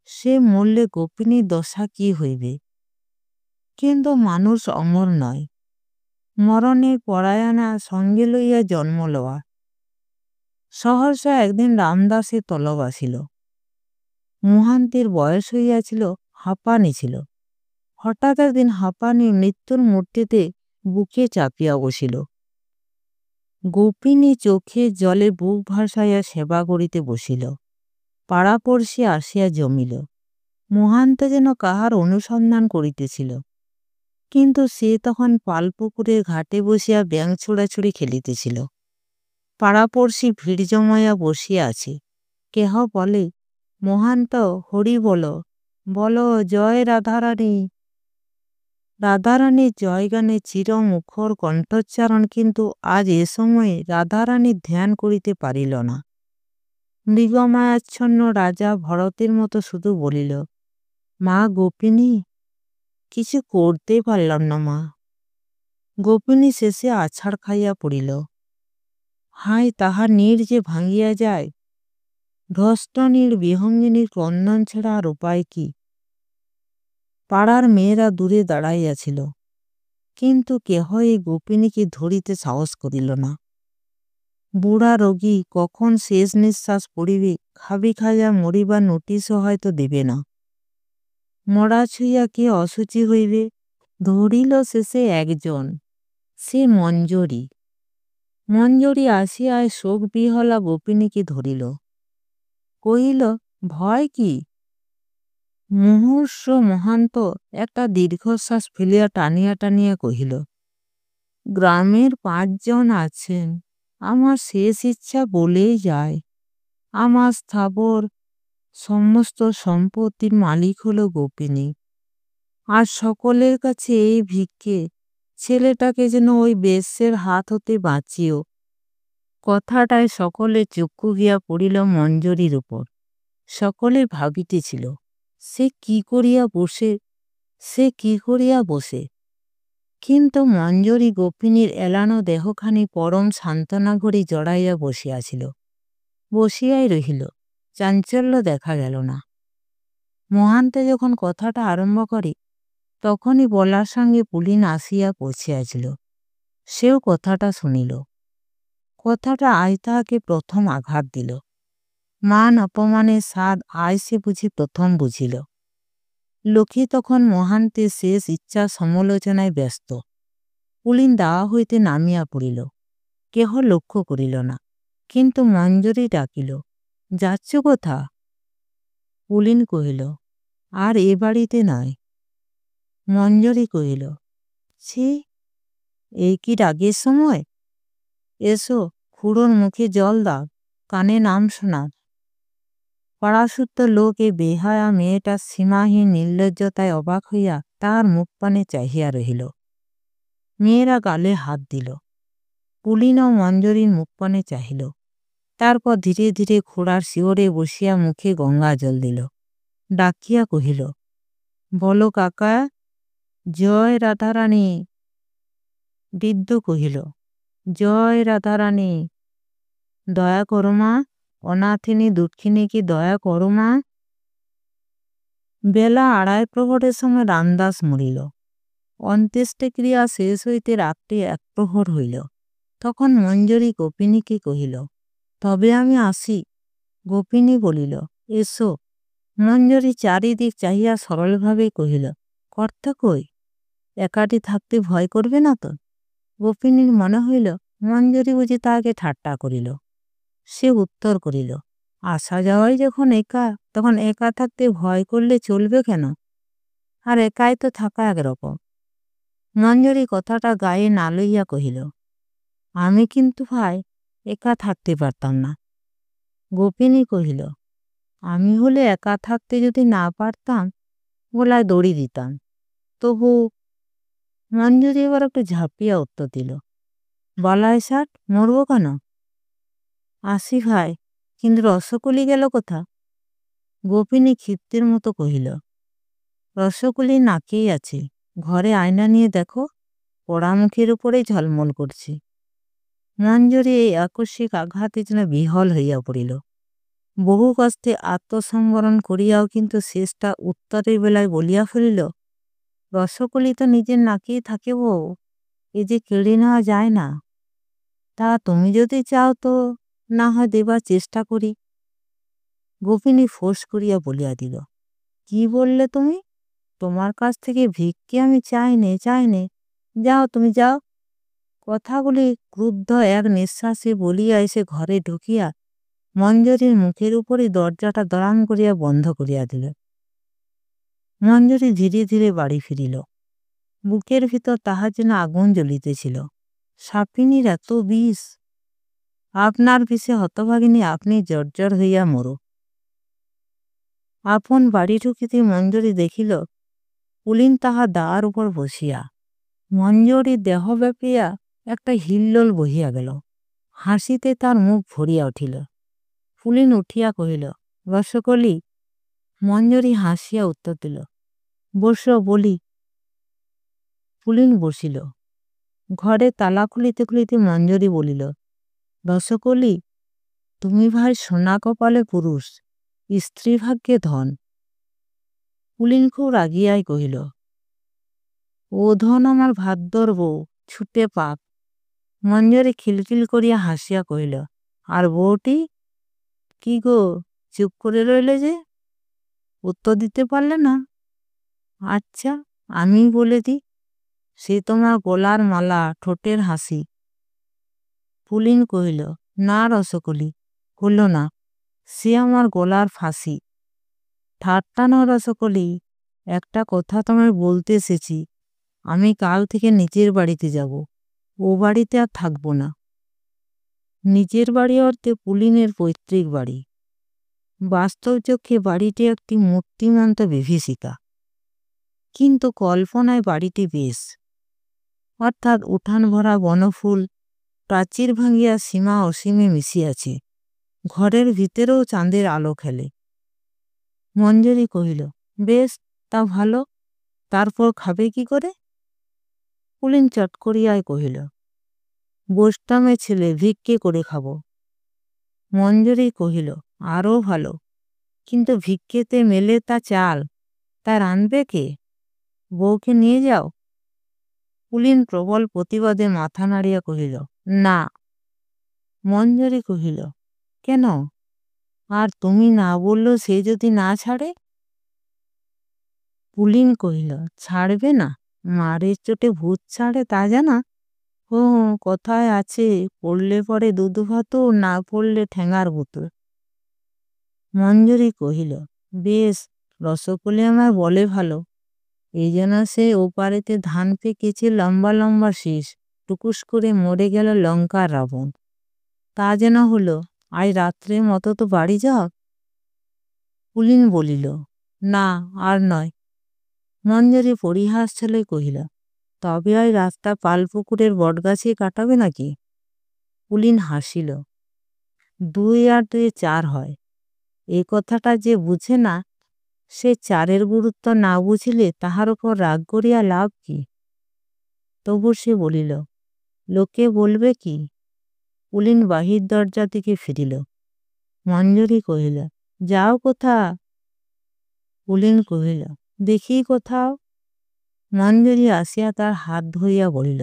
সে মরলে গোপিনীর দশা কি হইবে। কিন্তু মানুষ অমর নয়, মরণের পরায়ণা সঙ্গে লইয়া জন্ম লওয়া। সহসা একদিন রামদাসের তলব আসিল। মুহান্তের বয়স হইয়াছিল, হাঁপানি ছিল। হঠাৎ একদিন হাঁপানি মৃত্যুর মূর্তিতে বুকে চাপিয়া বসিল। গোপিনী চোখে জলে বুক ভাসাইয়া সেবা করিতে বসিল। পাড়াপড়শি আসিয়া জমিল। মুহান্ত যেন কাহার অনুসন্ধান করিতেছিল, কিন্তু সে তখন পালপুকুরের ঘাটে বসিয়া ব্যাঙ ছোড়াছুড়ি খেলিতেছিল। পাড়াপড়শি ভিড় জমাইয়া বসিয়া আছে। কেহ বলে, মহান্ত, হরি বল, বলো জয় রাধারানী। রাধারানীর জয়গানে চিরমুখর কণ্ঠোচ্চারণ, কিন্তু আজ এ সময়ে রাধারানীর ধ্যান করিতে পারিল না। মৃগমায়াচ্ছন্ন রাজা ভরতের মতো শুধু বলিল, মা গোপিনী। কিছু করতে পারলাম না মা। গোপিনী শেষে আছাড় খাইয়া পড়িল। হায়, তাহার নীড় যে ভাঙিয়া যায়। ভ্রষ্ট নীড় বিহঙ্গিনীর ক্রন্দন ছাড়া আর উপায় কি? পাড়ার মেয়েরা দূরে দাঁড়াইয়াছিল, কিন্তু কেহ এই গোপিনীকে ধরিতে সাহস করিল না। বুড়া রোগী কখন শেষ নিঃশ্বাস পড়িবে, খাবি খাইয়া মরিবার নোটিশও হয়তো দেবে না। মরা ছুঁইয়া কে অসুচি হইবে? ধরিল শেষে একজন, সে মঞ্জরি। মঞ্জরি আসিয়া শোক বিহলা গোপিনীকে ধরিল, কহিল, ভয় কি? মুহূর্ষ মহান্ত একটা দীর্ঘশ্বাস ফেলিয়া টানিয়া টানিয়া কহিল, গ্রামের 5 জন আছেন, আমার শেষ ইচ্ছা বলেই যায়। আমার স্থাবর সমস্ত সম্পত্তির মালিক হলো গোপিনী। আর সকলের কাছে এই ভিক্ষে, ছেলেটাকে যেন ওই বেশ্যের হাত হতে বাঁচিও। কথাটায় সকলে চক্ষু গিয়া পড়িল মঞ্জরির উপর। সকলে ভাবিতেছিল, সে কি করিয়া বসে সে কি করিয়া বসে, কিন্তু মঞ্জরী গোপিনীর এলানো দেহখানি পরম সান্ত্বনা করি জড়াইয়া বসিয়াছিল। বসিয়াই রহিল, চাঞ্চল্য দেখা গেল না। মহান্তে যখন কথাটা আরম্ভ করে তখনই বলার সঙ্গে পুলিন আসিয়া পৌঁছিয়াছিল। সেও কথাটা শুনিল। কথাটা আজ তাহাকে প্রথম আঘাত দিল। মান অপমানের স্বাদ আজ সে বুঝি প্রথম বুঝিল। লক্ষ্মী তখন মহান্তের শেষ ইচ্ছা সমালোচনায় ব্যস্ত। পুলিন দাওয়া হইতে নামিয়া পড়িল। কেহ লক্ষ্য করিল না, কিন্তু মঞ্জরী ডাকিল, যাচ্ছ কোথা? পুলিন কহিল, আর এ বাড়িতে নয়। মঞ্জরী কহিল, ছি, এই কি রাগের সময়? এসো, খুড়োর মুখে জল দাও, কানে নাম শোনার। পাড়াসুদ্ধ লোক এ বেহায়া মেয়েটার সীমাহীন নির্লজ্জতায় অবাক হইয়া তাহার মুখপানে চাহিয়া রহিল। মেয়েরা গালে হাত দিল। পুলিন ও মঞ্জরীর মুখপানে চাহিল। তারপর ধীরে ধীরে ঘোড়ার শিওরে বসিয়া মুখে গঙ্গা জল দিল। ডাকিয়া কহিল, বলো কাকা, জয় রাধারানী। বৃদ্ধ কহিল, জয় রাধারানী। দয়া করো মা, অনাথিনী দুঃখিনী কি দয়া করো মা। বেলা 2:30 প্রহরের সময় রামদাস মরিল। অন্ত্যেষ্টিক্রিয়া শেষ হইতে রাত্রি 1 প্রহর হইল। তখন মঞ্জরী গোপিনীকে কহিল, তবে আমি আসি। গোপিনী বলিল, এসো। মঞ্জরী চারিদিক চাহিয়া সরলভাবে কহিল, কর্তা কই? একাটি থাকতে ভয় করবে না তো? গোপিনীর মনে হইল মঞ্জরী বুঝি তাহাকে ঠাট্টা করিল। সে উত্তর করিল, আসা যাওয়াই যখন একা, তখন একা থাকতে ভয় করলে চলবে কেন? আর একাই তো থাকা একরকম। মঞ্জরী কথাটা গায়ে না লইয়া কহিল, আমি কিন্তু ভাই একা থাকতে পারতাম না। গোপিনী কহিল, আমি হলে একা থাকতে যদি না পারতাম, গলায় দড়ি দিতাম। তবু। মঞ্জরী এবার একটু ঝাঁপিয়া উত্তর দিল, বলাই ষাট, মরবো কেন? আসি ভাই, কিন্তু রসকলি গেল কোথা? গোপিনী ক্ষিপ্তের মতো কহিল, রসকলি নাকেই আছে, ঘরে আয়না নিয়ে দেখো, পোড়ামুখের উপরেই ঝলমল করছে। মঞ্জরী এই আকস্মিক আঘাতে যেন বিহল হইয়া পড়িল। বহু কষ্টে আত্মসংবরণ করিয়াও কিন্তু শেষটা উত্তরের বেলায় বলিয়া ফেলিল, রসকলি তো নিজের নাকেই থাকে বউ, এ যে কেড়ে নেওয়া যায় না। তা তুমি যদি চাও তো না হয় দেবার চেষ্টা করি। গোপিনী ফোঁস করিয়া বলিয়া দিল, কি বললে তুমি? তোমার কাছ থেকে ভিক্ষে আমি চাইনে। যাও, তুমি যাও। কথাগুলি ক্রুদ্ধ এক নিঃশ্বাসে বলিয়া এসে ঘরে ঢুকিয়া মঞ্জরীর মুখের উপরে দরজাটা দড়াম করিয়া বন্ধ করিয়া দিল। মঞ্জরী ধীরে ধীরে বাড়ি ফিরিল। বুকের ভিতর তাহার যেন আগুন জ্বলিতেছিল। সাপিনীর এত বিষ! আপনার বিষে হতভাগিনী আপনি জর্জর হইয়া মরো। আপন বাড়ি ঢুকিতে মঞ্জরী দেখিল পুলিন তাহার দাওয়ার উপর বসিয়া। মঞ্জরীর দেহ ব্যাপিয়া একটা হিল্লোল বহিয়া গেল। হাসিতে তার মুখ ভরিয়া উঠিল। পুলিন উঠিয়া কহিল, রসকলি। মঞ্জরী হাসিয়া উত্তর দিল, বসো বলি। পুলিন বসিল। ঘরে তালা খুলিতে খুলিতে মঞ্জরী বলিল, রসকলি, তুমি ভাই সোনা কপালে পুরুষ, স্ত্রী ভাগ্যে ধন। পুলিন খুব রাগিয়াই কহিল, ও ধন আমার ভাদ্যর বউ, ছুটে পাক। মঞ্জরী খিলখিল করিয়া হাসিয়া কহিল, আর বউটি? কি গো, চুপ করে রইলে যে? উত্তর দিতে পারলে না? আচ্ছা, আমি বলে দিই, সে তোমার গলার মালা, ঠোঁটের হাসি। পুলিন কহিল, না রসকলি, হল না, সে আমার গলার ফাঁসি। ঠাট্টা নয় রসকলি, একটা কথা তোমায় বলতে এসেছি। আমি কাল থেকে নিজের বাড়িতে যাব, ও বাড়িতে আর থাকবো না। নিজের বাড়ি অর্থে পুলিনের পৈতৃক বাড়ি। বাস্তব চক্ষে বাড়িটি একটি মূর্তিমন্ত বিভীষিকা, কিন্তু কল্পনায় বাড়িটি বেশ। অর্থাৎ উঠান ভরা বনফুল, প্রাচীর ভাঙিয়া সীমা অসীমে মিশিয়াছে। ঘরের ভিতরেও চাঁদের আলো খেলে। মঞ্জরী কহিল, বেশ, তা ভালো। তারপর খাবে কি করে? পুলিন চট করিয়াই কহিল, বোস্টামে ছেলে, ভিক্ষে করে খাবো। মঞ্জরি কহিল, আরও ভালো, কিন্তু ভিক্ষেতে মেলে তা চাল, তা রাঁধবে কে? বউকে নিয়ে যাও। পুলিন প্রবল প্রতিবাদে মাথা নাড়িয়া কহিল, না। মঞ্জরি কহিল, কেন? আর তুমি না বললেও সে যদি না ছাড়ে? পুলিন কহিল, ছাড়বে না? মারের চোটে ভূত ছাড়ে তা জানা? ও, কথায় আছে, পড়লে পরে দুধ ভাত, না পড়লে ঠ্যাঙার বোতল। মঞ্জরি কহিল, বেশ, রসকলি আমার বলে ভালো। এই যেন সে ওপারেতে ধান পেকেছে লম্বা লম্বা শীষ, টুকুস করে মরে গেল লঙ্কার রাবণ। তা যেন হলো, আজ রাত্রের মতো তো বাড়ি যাও। পুলিন বলিল, না, আর নয়। মঞ্জরি পরিহাস ছেলে কহিল, তবে আজ রাতটা পালপুকুরের বটগাছে কাটাবে নাকি? পুলিন হাসিল, 2 আর 2 4 হয়। এ কথাটা যে বুঝে না, সে 4-এর গুরুত্ব না বুঝিলে তাহার উপর রাগ করিয়া লাভ কি? তবু সে বলিল, লোকে বলবে কি? পুলিন বাহির দরজা দিকে ফিরিল। মঞ্জরি কহিল, যাও কোথা? পুলিন কহিল, দেখি কোথাও। মঞ্জরি আসিয়া তার হাত ধরিয়া বলিল,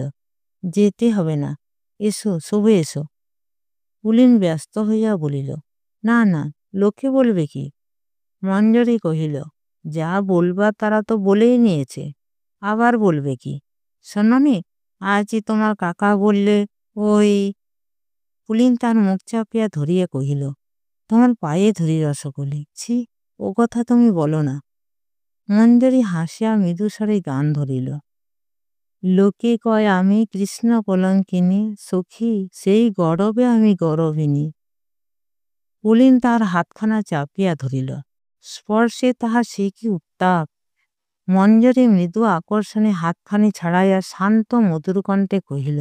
যেতে হবে না, এসো, শোবে এসো। পুলিন ব্যস্ত হইয়া বলিল, না না, লোকে বলবে কি? মঞ্জরি কহিল, যা বলবার তারা তো বলেই নিয়েছে, আবার বলবে কি? শোনোনি, আজই তোমার কাকা বললে ওই। পুলিন তার মুখ চাপিয়া ধরিয়া কহিল, তোমার পায়ে ধরি রসকলি, ছি, ও কথা তুমি বলো না। মঞ্জরি হাসিয়া মৃদুস্বরে গান ধরিল, লোকে কয় আমি কৃষ্ণ কলঙ্কিনী, সখী সেই গরবে আমি গরবিনী। পুলিন তার হাতখানা চাপিয়া ধরিল, স্পর্শে তাহার সে কি উত্তাপ। মঞ্জরি মৃদু আকর্ষণে হাতখানি ছাড়াইয়া শান্ত মধুর কণ্ঠে কহিল,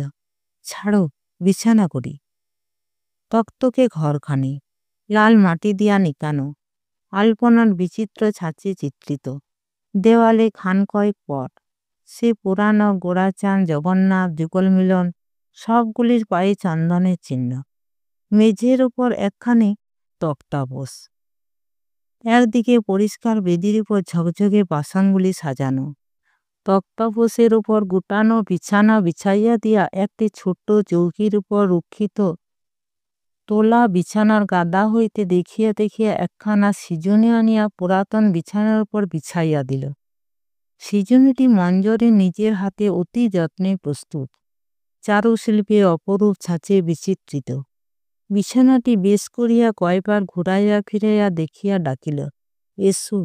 ছাড়ো, বিছানা করি। তক্তকে ঘরখানি, লাল মাটি দিয়া নিকানো, আলপনার বিচিত্র ছাঁচে চিত্রিত, দেওয়ালে খান কয়েক পট, সে পুরানো গোড়াচাঁদ, জগন্নাথ, যুগল মিলন, সবগুলির পায়ে চন্দনের চিহ্ন। মেঝের উপর একখানি তক্তাপোষ, একদিকে পরিষ্কার বেদির উপর ঝকঝকে বাসনগুলি সাজানো। তক্তাপোষের উপর গুটানো বিছানা বিছাইয়া দিয়া একটি ছোট্ট চৌকির উপর রক্ষিত তোলা বিছানার গাদা হইতে দেখিয়া দেখিয়া একখানা সিজুনি আনিয়া পুরাতন বিছানার উপর বিছাইয়া দিল। সিজুনিটি মঞ্জরি নিজের হাতে অতি যত্নে প্রস্তুত, চারুশিল্পে অপরূপ ছাঁচে বিচিত্রিত। বিছানাটি বেশ করিয়া কয়বার ঘুরাইয়া ফিরাইয়া দেখিয়া ডাকিল, এসো।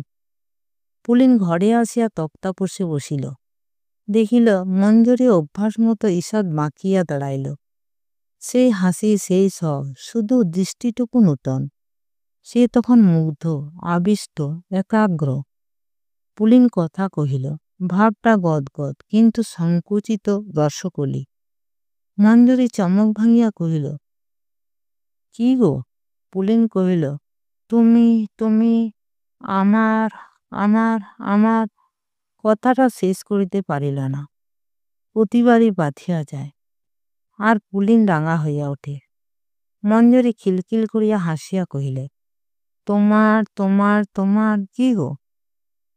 পুলিন ঘরে আসিয়া তক্তাপোষে বসিল। দেখিল মঞ্জরি অভ্যাস মতো ঈষৎ বাঁকিয়া দাঁড়াইল। সেই হাসি, সেই সব, শুধু দৃষ্টিটুকু নূতন। সে তখন মুগ্ধ, আবিষ্ট, একাগ্র। পুলিন কথা কহিল, ভাবটা গদগদ, কিন্তু সংকুচিত রসকলি। মঞ্জরি চমক ভাঙিয়া কহিল, কি গো? পুলিন কহিল, তুমি তুমি আমার আমার আমার কথাটা শেষ করিতে পারিল না, প্রতিবারই বাঁধিয়া যায়। আর পুলিন রাঙা হইয়া ওঠে। মঞ্জরি খিলখিল করিয়া হাসিয়া কহিলে, তোমার তোমার তোমার কি গো?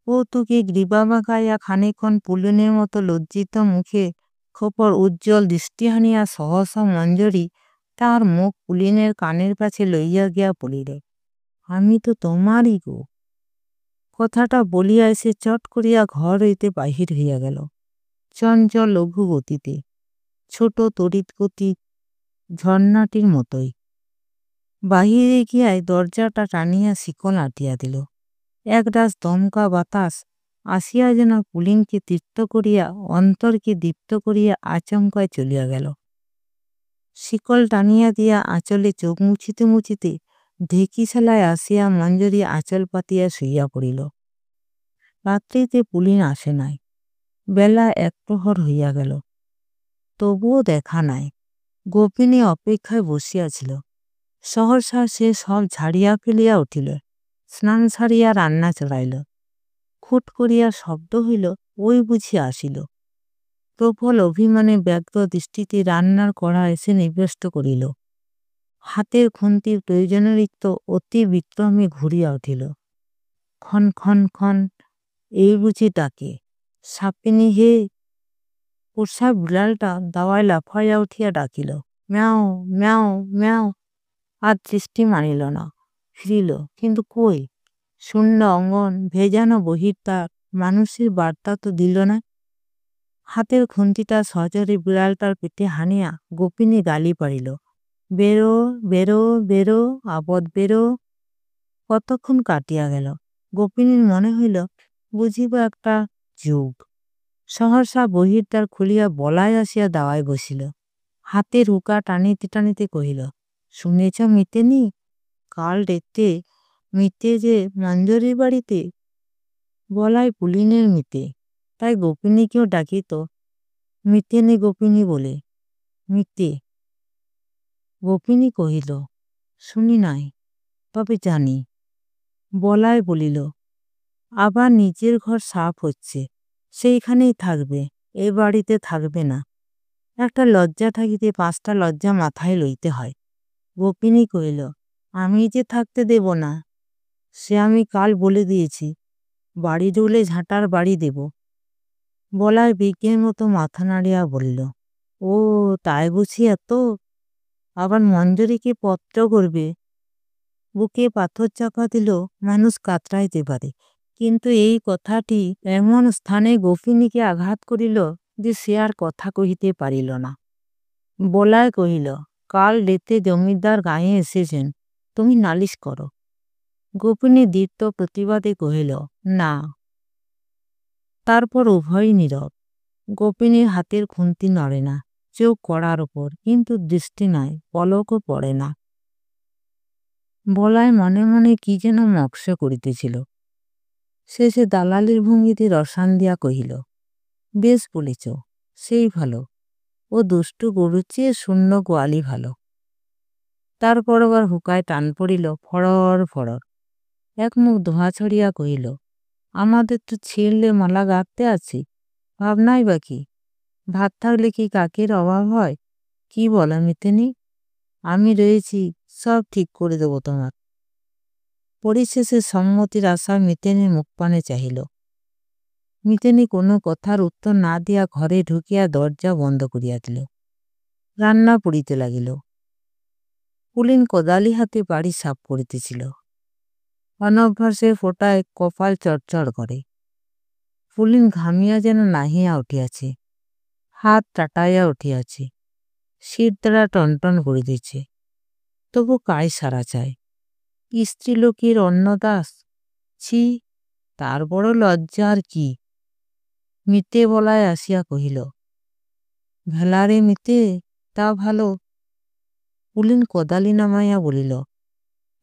কৌতুকে গ্রীবা বাঁকাইয়া খানিক্ষণ পুলিনের মতো লজ্জিত মুখে খোপর উজ্জ্বল দৃষ্টি হানিয়া সহসা মঞ্জরি তার মুখ পুলিনের কানের কাছে লইয়া গিয়া বলিল, আমি তো তোমারই গো। কথাটা বলিয়া এসে চট করিয়া ঘর হইতে বাহির হইয়া গেল, চঞ্চল লঘু গতিতে, ছোট তড়িৎ গতি ঝর্ণাটির মতোই। বাহিরে গিয়ায় দরজাটা টানিয়া শিকল আটিয়া দিল। একরাশ দমকা বাতাস আসিয়া যেন পুলিনকে তৃপ্ত করিয়া, অন্তরকে দীপ্ত করিয়া আচমকায় চলিয়া গেল। শিকল টানিয়া দিয়া আঁচলে চোখ মুছিতে মুছিতে ঢেকিশালায় আসিয়া মঞ্জরি আঁচল পাতিয়া শুইয়া পড়িল। রাত্রিতে পুলিন আসে নাই। বেলা 1 প্রহর হইয়া গেল, তবুও দেখা নাই। গোপিনী অপেক্ষায় বসিয়াছিল। সহসা সে সব ঝাড়িয়া ফেলিয়া উঠিল, স্নান সারিয়া রান্না চড়াইল। খুট করিয়া শব্দ হইল, ওই বুঝি আসিল। প্রবল অভিমানে ব্যগ্র দৃষ্টিতে রান্নার কড়া এসে নিবিষ্ট করিল। হাতের খুন্তির প্রয়োজনেরিক্ত অতি বিক্রমে ঘুরিয়া উঠিল। খন খন খন, এই বুঝি ডাকে। সাপিনী হে। পোষা বিড়ালটা দাওয়ায় লাফাইয়া উঠিয়া ডাকিল, ম্যাও ম্যাও ম্যাও। আর দৃষ্টি মানিল না। ফিরিল, কিন্তু কই? শূন্য অঙ্গন, ভেজানো বহির্তার, মানুষের বার্তা তো দিল না। হাতের খুন্তিটা সজরে বিড়ালটার পেটে হানিয়া গোপিনী গালি পারিল, বেরো বেরো বেরো, আপদ বেরো। কতক্ষণ কাটিয়া গেল। গোপিনীর মনে হইল বুঝিব একটা যুগ। সহসা বহির্দ্বার খুলিয়া বলাই আসিয়া দাওয়ায় বসিল। হাতে রুকা টানিতে টানিতে কহিল, শুনেছ মিতেনি? কাল রাতে মিতে যে মঞ্জরির বাড়িতে। বলাই পুলিনের মিতে, তাই গোপিনীকেও ডাকিত মিতেনি গোপিনী বলে। মিতে। গোপিনী কহিল, শুনি নাই, তবে জানি। বলাই বলিল, আবার নিজের ঘর সাফ হচ্ছে, সেইখানেই থাকবে, এ বাড়িতে থাকবে না। একটা লজ্জা থাকিতে 5টা লজ্জা মাথায় লইতে হয়। গোপিনী কহিল, আমি যে থাকতে দেব না, সে আমি কাল বলে দিয়েছি। বাড়ি ডুলে ঝাঁটার বাড়ি দেব। বলাই বিজ্ঞের মতো মাথা নাড়িয়া বলল, ও তাই বুঝি এত? আবার মঞ্জরিকে পত্র করবে। বুকে পাথর চাপা দিল মানুষ কাতরাইতে পারে, কিন্তু এই কথাটি এমন স্থানে গোপিনীকে আঘাত করিল যে সে আর কথা কহিতে পারিল না। বলায় কহিল, কাল রাতে জমিদার গায়ে এসেছেন, তুমি নালিশ করো। গোপিনী দীপ্ত প্রতিবাদে কহিল, না। তারপর উভয়ই নীরব। গোপিনীর হাতের খুন্তি নড়ে না, চোখ কড়ার ওপর, কিন্তু দৃষ্টি নাই, পলকও পড়ে না। বলায় মনে মনে কি যেন মক্ষ করিতেছিল। শেষে দালালির ভঙ্গিতে রসান দিয়া কহিল, বেশ বলেছ, সেই ভালো। ও দুষ্টু গরুর চেয়ে শূন্য গোয়ালি ভালো। তারপর আবার হুকায় টান পড়িল, ফড়র ফড়র। এক মুখ ধোঁয়া ছড়িয়া কহিল, আমাদের তো ছিঁড়লে মালা গাঁথতে আছি, ভাবনাই বা কি? ভাত থাকলে কি কাকের অভাব হয়? কি বলো মিতেনি? আমি রয়েছি, সব ঠিক করে দেব তোমার। পরিশেষে সম্মতির আশা মিতেনির মুখপানে চাহিল। মিতেনি কোনো কথার উত্তর না দিয়া ঘরে ঢুকিয়া দরজা বন্ধ করিয়া দিল। রান্না পুড়িতে লাগিল। পুলিন কোদালি হাতে বাড়ি সাফ করিতেছিল। অনভ্যাসে ফোটায় কপাল চড়চড় করে। পুলিন ঘামিয়া যেন নাহিয়া উঠিয়াছে, হাত টাটাইয়া উঠিয়াছে, শীত দ্বারা টনটন করিতেছে। তবু কায় সারা চায়। স্ত্রীলোকের অন্নদাস, ছি, তার বড় লজ্জা আর কি। মিতে বলায় আসিয়া কহিল, ভেলারে মিতে, তা ভালো। পুলিন কোদালি নামাইয়া বলিল,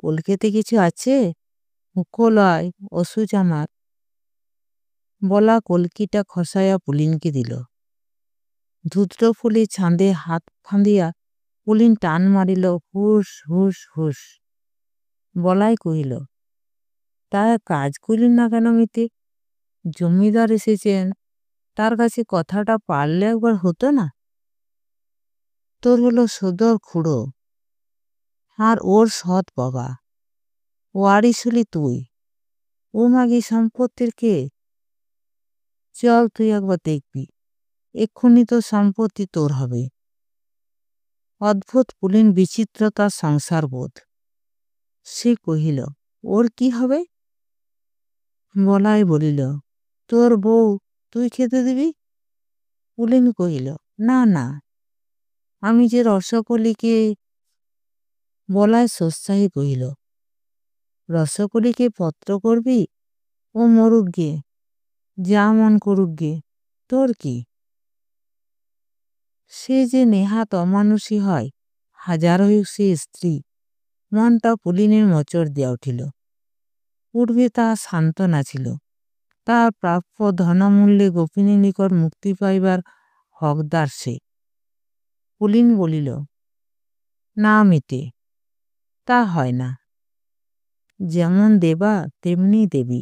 কলকেতে কিছু আছে? মুখলয়, অসুচ আমার। বলা কলকিটা খসাইয়া পুলিনকে দিল। ধূত্র ফুলে ছাঁদে হাত ফাঁদিয়া পুলিন টান মারিল, হুস হুস হুস। বলাই কহিল, তা কাজ করিল না কেন মিতে? জমিদার এসেছেন, তার কাছে কথাটা পারলে একবার হতো না? তোর হলো সদর খুঁড়ো, আর ওর সৎ বাবা, ওয়ারিস হলি তুই। ও মাগি সম্পত্তির কে? চল তুই একবার দেখবি, এক্ষুনি তো সম্পত্তি তোর হবে। অদ্ভুত পুলিন বিচিত্রতার সংসার বোধ। সে কহিল, ওর কি হবে? বলাই বলিল, তোর বউ, তুই খেতে দিবি। পুলিন কহিল, না না, আমি যে রসকলিকে। বলাই সোৎসাহী কহিল, রসকলিকে পত্র করবি? ও মরুক গে, যা মন করুক গে, তোর কি? সে যে নেহাত অমানুষী হয়, হাজার হোক সে স্ত্রী। মনটা পুলিনের মোচড় দিয়া উঠিল। পূর্বে তা সান্ত্বনা ছিল। তার প্রাপ্য ধনমূল্যে গোপিনীর নিকট মুক্তি পাইবার হকদার সে। পুলিন বলিল, না মিতে, তা হয় না। যেমন দেবা তেমনি দেবী।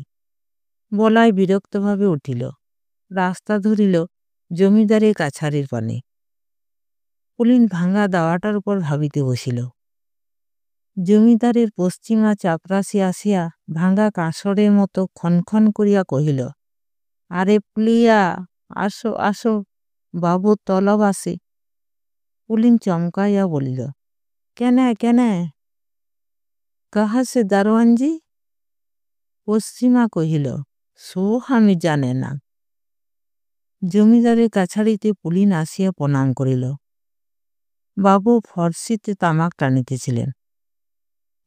বলাই বিরক্তভাবে উঠিল। রাস্তা ধরিল জমিদারের কাছারির পানে। পুলিন ভাঙা দাওয়াটার উপর ভাবিতে বসিল। জমিদারের পশ্চিমা চাপরাশি আসিয়া ভাঙা কাঁসরের মতো ক্ষণক্ষণ করিয়া কহিল, আরে পুলিয়া, আসো আসো, বাবু তলব আসে। পুলিন চমকাইয়া বলিল, কেনে কেনে? কাহা সে দারোয়ানজি? পশ্চিমা কহিল, সো আমি জানে না। জমিদারের কাছারিতে পুলিন আসিয়া প্রণাম করিল। বাবু ফর্সিতে তামাক টানিতেছিলেন।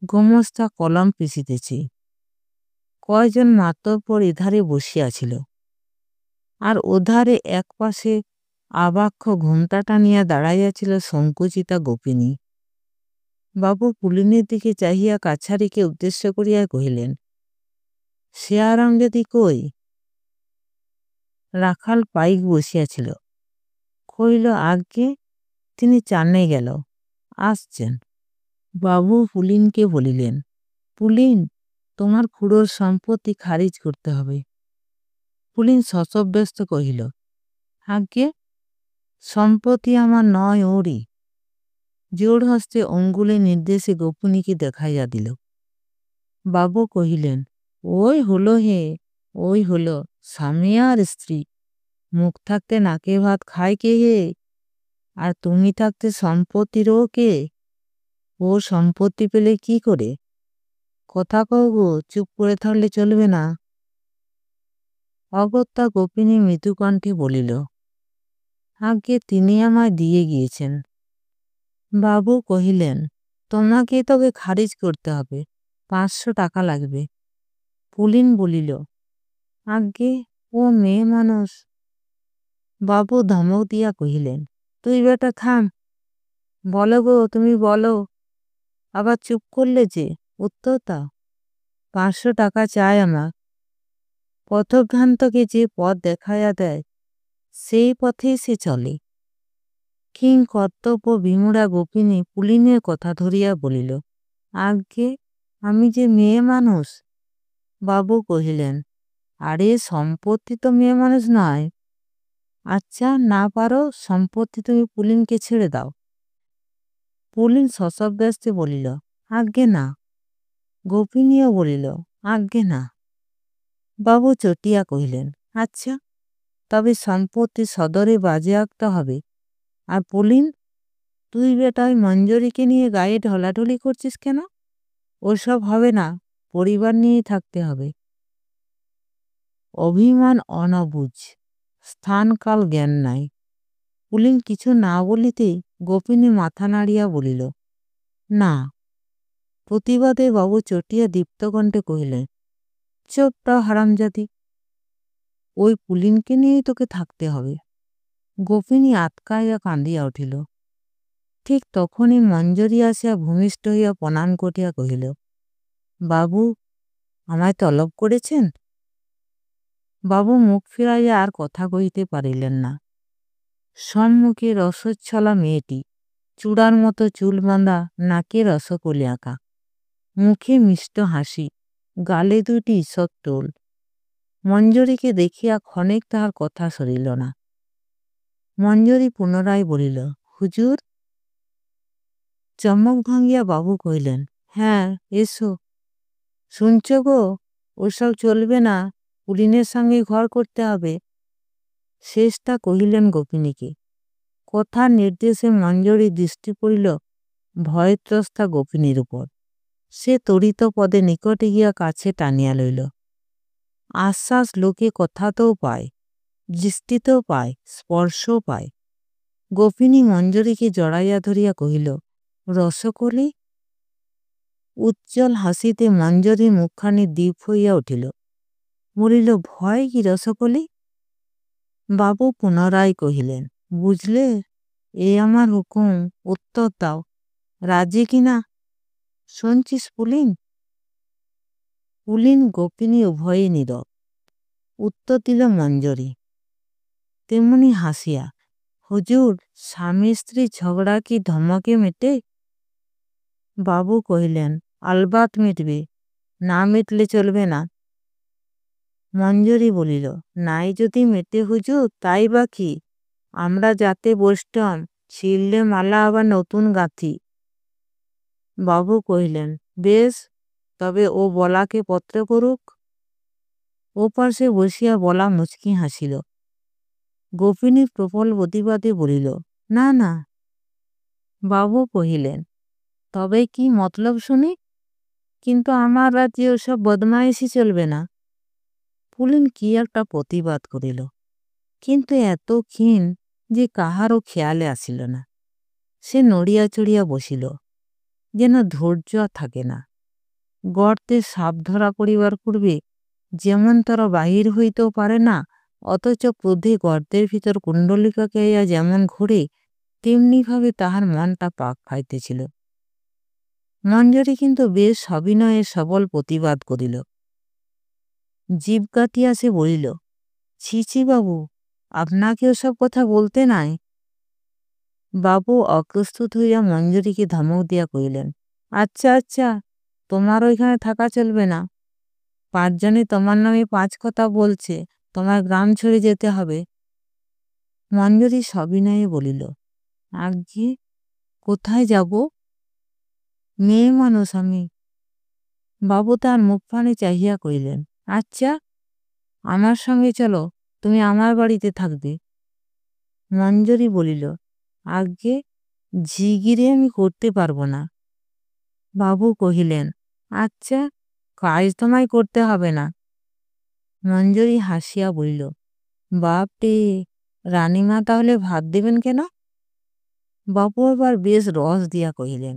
গোমস্তা কলম পিষিতেছে। কয়জন মাতব্বর এধারে বসিয়াছিল, আর ওধারে একপাশে আবাক্ষ ঘুমটা টানিয়া দাঁড়াইয়াছিল সংকুচিতা গোপিনী। বাবু পুলিনের দিকে চাহিয়া কাছারিকে উদ্দেশ্য করিয়া কহিলেন, সে আরামজাদি কই? রাখাল পাইক বসিয়াছিল। কহিল, আজ্ঞে, তিনি চান্নে গেল, আসছেন। বাবু পুলিনকে বলিলেন, পুলিন, তোমার খুড়োর সম্পত্তি খারিজ করতে হবে। পুলিন শশব্যস্ত কহিল, আজ্ঞে, সম্পত্তি আমার নয়, ওরই। জোর হস্তে অঙ্গুলের নির্দেশে গোপিনীকে দেখাইয়া দিল। বাবু কহিলেন, ওই হলো হে, ওই হলো, স্বামী আর স্ত্রী। মুখ থাকতে নাকে ভাত খায় কে হে? আর তুমি থাকতে সম্পত্তিরও কে? ও সম্পত্তি পেলে কি করে? কথা কও গো, চুপ করে থাকলে চলবে না। অগত্যা গোপিনী মৃদুকণ্ঠে বলিল, আজ্ঞে, তিনি আমায় দিয়ে গিয়েছেন। বাবু কহিলেন, তোমাকে তবে খারিজ করতে হবে, 500 টাকা লাগবে। পুলিন বলিল, আজ্ঞে, ও মেয়ে মানুষ। বাবু ধমক দিয়া কহিলেন, তুই বেটা থাম, বলো গো, তুমি বলো। আবার চুপ করলে যে, উত্তর দাও। 500 টাকা চাই আমার। পথভ্রান্তকে যে পথ দেখাইয়া দেয়, সেই পথেই সে চলে। কিং কর্তব্য বিমূঢ়া গোপিনী পুলিনের কথা ধরিয়া বলিল, আজ্ঞে, আমি যে মেয়ে মানুষ। বাবু কহিলেন, আরে সম্পত্তি তো মেয়ে মানুষ নয়। আচ্ছা, না পারো, সম্পত্তি তুমি পুলিনকে ছেড়ে দাও। পুলিন শশব্যস্তে বলিল, আজ্ঞে না। গোপিনীও বলিল, আজ্ঞে না। বাবু চটিয়া কহিলেন, আচ্ছা, তবে সম্পত্তি সদরে বাজেয়াপ্ত হবে। আর পুলিন, তুই বেটা ওই মঞ্জরিকে নিয়ে গায়ে ঢলাঢলি করছিস কেন? ওসব হবে না, পরিবার নিয়েই থাকতে হবে। অভিমান অনবুঝ, স্থানকাল জ্ঞান নাই। পুলিন কিছু না বলিতেই গোপিনী মাথা নাড়িয়া বলিল, না। প্রতিবাদে বাবু চটিয়া দীপ্তকণ্ঠে কহিলেন, চোপটা হারামজাদি, ওই পুলিনকে নিয়েই তোকে থাকতে হবে। গোপিনী আতকাইয়া কাঁদিয়া উঠিল। ঠিক তখনই মঞ্জরি আসিয়া ভূমিষ্ঠ হইয়া প্রণাম করিয়া কহিল, বাবু, আমায় তলব করেছেন? বাবু মুখ ফিরাইয়া আর কথা কহিতে পারিলেন না। সম্মুখে রসচ্ছলা মেয়েটি, চূড়ার মতো চুল বাঁধা, নাকে রসকলি আঁকা, মুখে মিষ্ট হাসি, গালে দুটি ঈষৎ টোল। মঞ্জরিকে দেখিয়া ক্ষণেক তাহার কথা সরিল না। মঞ্জরি পুনরায় বলিল, হুজুর। চমক ভাঙিয়া বাবু কহিলেন, হ্যাঁ, এসো। শুনছ গো, ওসব চলবে না, পুলিনের সঙ্গে ঘর করতে হবে। শেষটা কহিলেন গোপিনীকে। কথার নির্দেশে মঞ্জরি দৃষ্টি পড়িল ভয়ত্রস্তা গোপিনীর উপর। সে তড়িত পদে নিকটে গিয়া কাছে টানিয়া লইল। আশ্বাস লোকে কথাতেও পায়, দৃষ্টিতেও পায়, স্পর্শও পায়। গোপিনী মঞ্জরিকে জড়াইয়া ধরিয়া কহিল, রসকলি। উজ্জ্বল হাসিতে মঞ্জরির মুখখানি দ্বীপ হইয়া উঠিল। বলিল, ভয় কি রসকলি? বাবু পুনরায় কহিলেন, বুঝলে, এ আমার হুকুম, উত্তর দাও, রাজি কিনা? শুনছিস পুলিন? পুলিন গোপিনী উভয়ে নীরব। উত্তর দিল মঞ্জরি তেমনি হাসিয়া, হুজুর, স্বামী স্ত্রী ঝগড়া কি ধমকে মেটে? বাবু কহিলেন, আলবাত মিটবে, না মিটলে চলবে না। মঞ্জরি বলিল, নাই যদি মেটে হুজুর তাই বা কি, আমরা যাতে বসতাম, ছিঁড়লে মালা আবার নতুন গাঁথি। বাবু কহিলেন, বেশ, তবে ও বলাকে পত্র করুক। ও পাশে বসিয়া বলা মুচকি হাসিল। গোপিনী প্রবল প্রতিবাদে বলিল, না না। বাবু কহিলেন, তবে কি মতলব শুনি? কিন্তু আমার রাজ্যে ওসব বদমাইশি চলবে না। পুলিন কি একটা প্রতিবাদ করিল, কিন্তু এত ক্ষীণ যে কাহারও খেয়ালে আসিল না। সে নড়িয়া চড়িয়া বসিল, যেন ধৈর্য থাকে না। গর্তে সাপ ধরা পড়িবার পূর্বে যেমন তারা বাহির হইতেও পারে না, অথচ ক্রোধে গর্তের ভিতর কুণ্ডলিকা খাইয়া যেমন ঘোরে, তেমনিভাবে তাহার মনটা পাক খাইতেছিল। মঞ্জরি কিন্তু বেশ সবিনয়ে সবল প্রতিবাদ করিল। জিভ কাটিয়া সে বলিল, ছি ছি বাবু, আপনাকে ওসব কথা বলতে নাই। বাবু অপ্রস্তুত হইয়া মঞ্জরিকে ধমক দিয়া কহিলেন, আচ্ছা আচ্ছা, তোমার ওইখানে থাকা চলবে না। 5 জনে তোমার নামে 5 কথা বলছে, তোমার গ্রাম ছেড়ে যেতে হবে। মঞ্জরি সবিনয়ে বলিল, আজ্ঞে, কোথায় যাব? মেয়ে মানুষ আমি। বাবু তার মুখপানে চাহিয়া কহিলেন, আচ্ছা, আমার সঙ্গে চলো, তুমি আমার বাড়িতে থাকবে। মঞ্জরি বলিল, আজ্ঞে, ঝিগিরে আমি করতে পারবো না। বাবু কহিলেন, আচ্ছা, কাজ তোমায় করতে হবে না। মঞ্জরি হাসিয়া বলিল, বাপরে, রানীমা তাহলে ভাত দেবেন কেন? বাবু আবার বেশ রস দিয়া কহিলেন,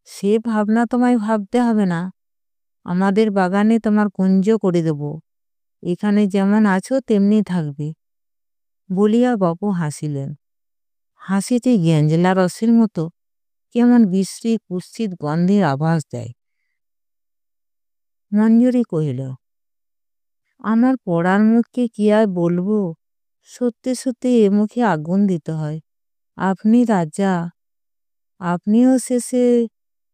সে ভাবনা তোমায় ভাবতে হবে না। আমাদের বাগানে তোমার কুঞ্জ করে দেব, এখানে যেমন আছো তেমনি থাকবে। বলিয়া বাবু হাসিলেন। হাসিতে গেঞ্জলা রসের মতো কেমন বিশ্রী কুৎসিত গন্ধের আভাস দেয়। মঞ্জরি কহিল, আমার পড়ার মুখকে কি আর বলবো, সত্যি সত্যি এ মুখে আগুন দিতে হয়। আপনি রাজা, আপনিও শেষে।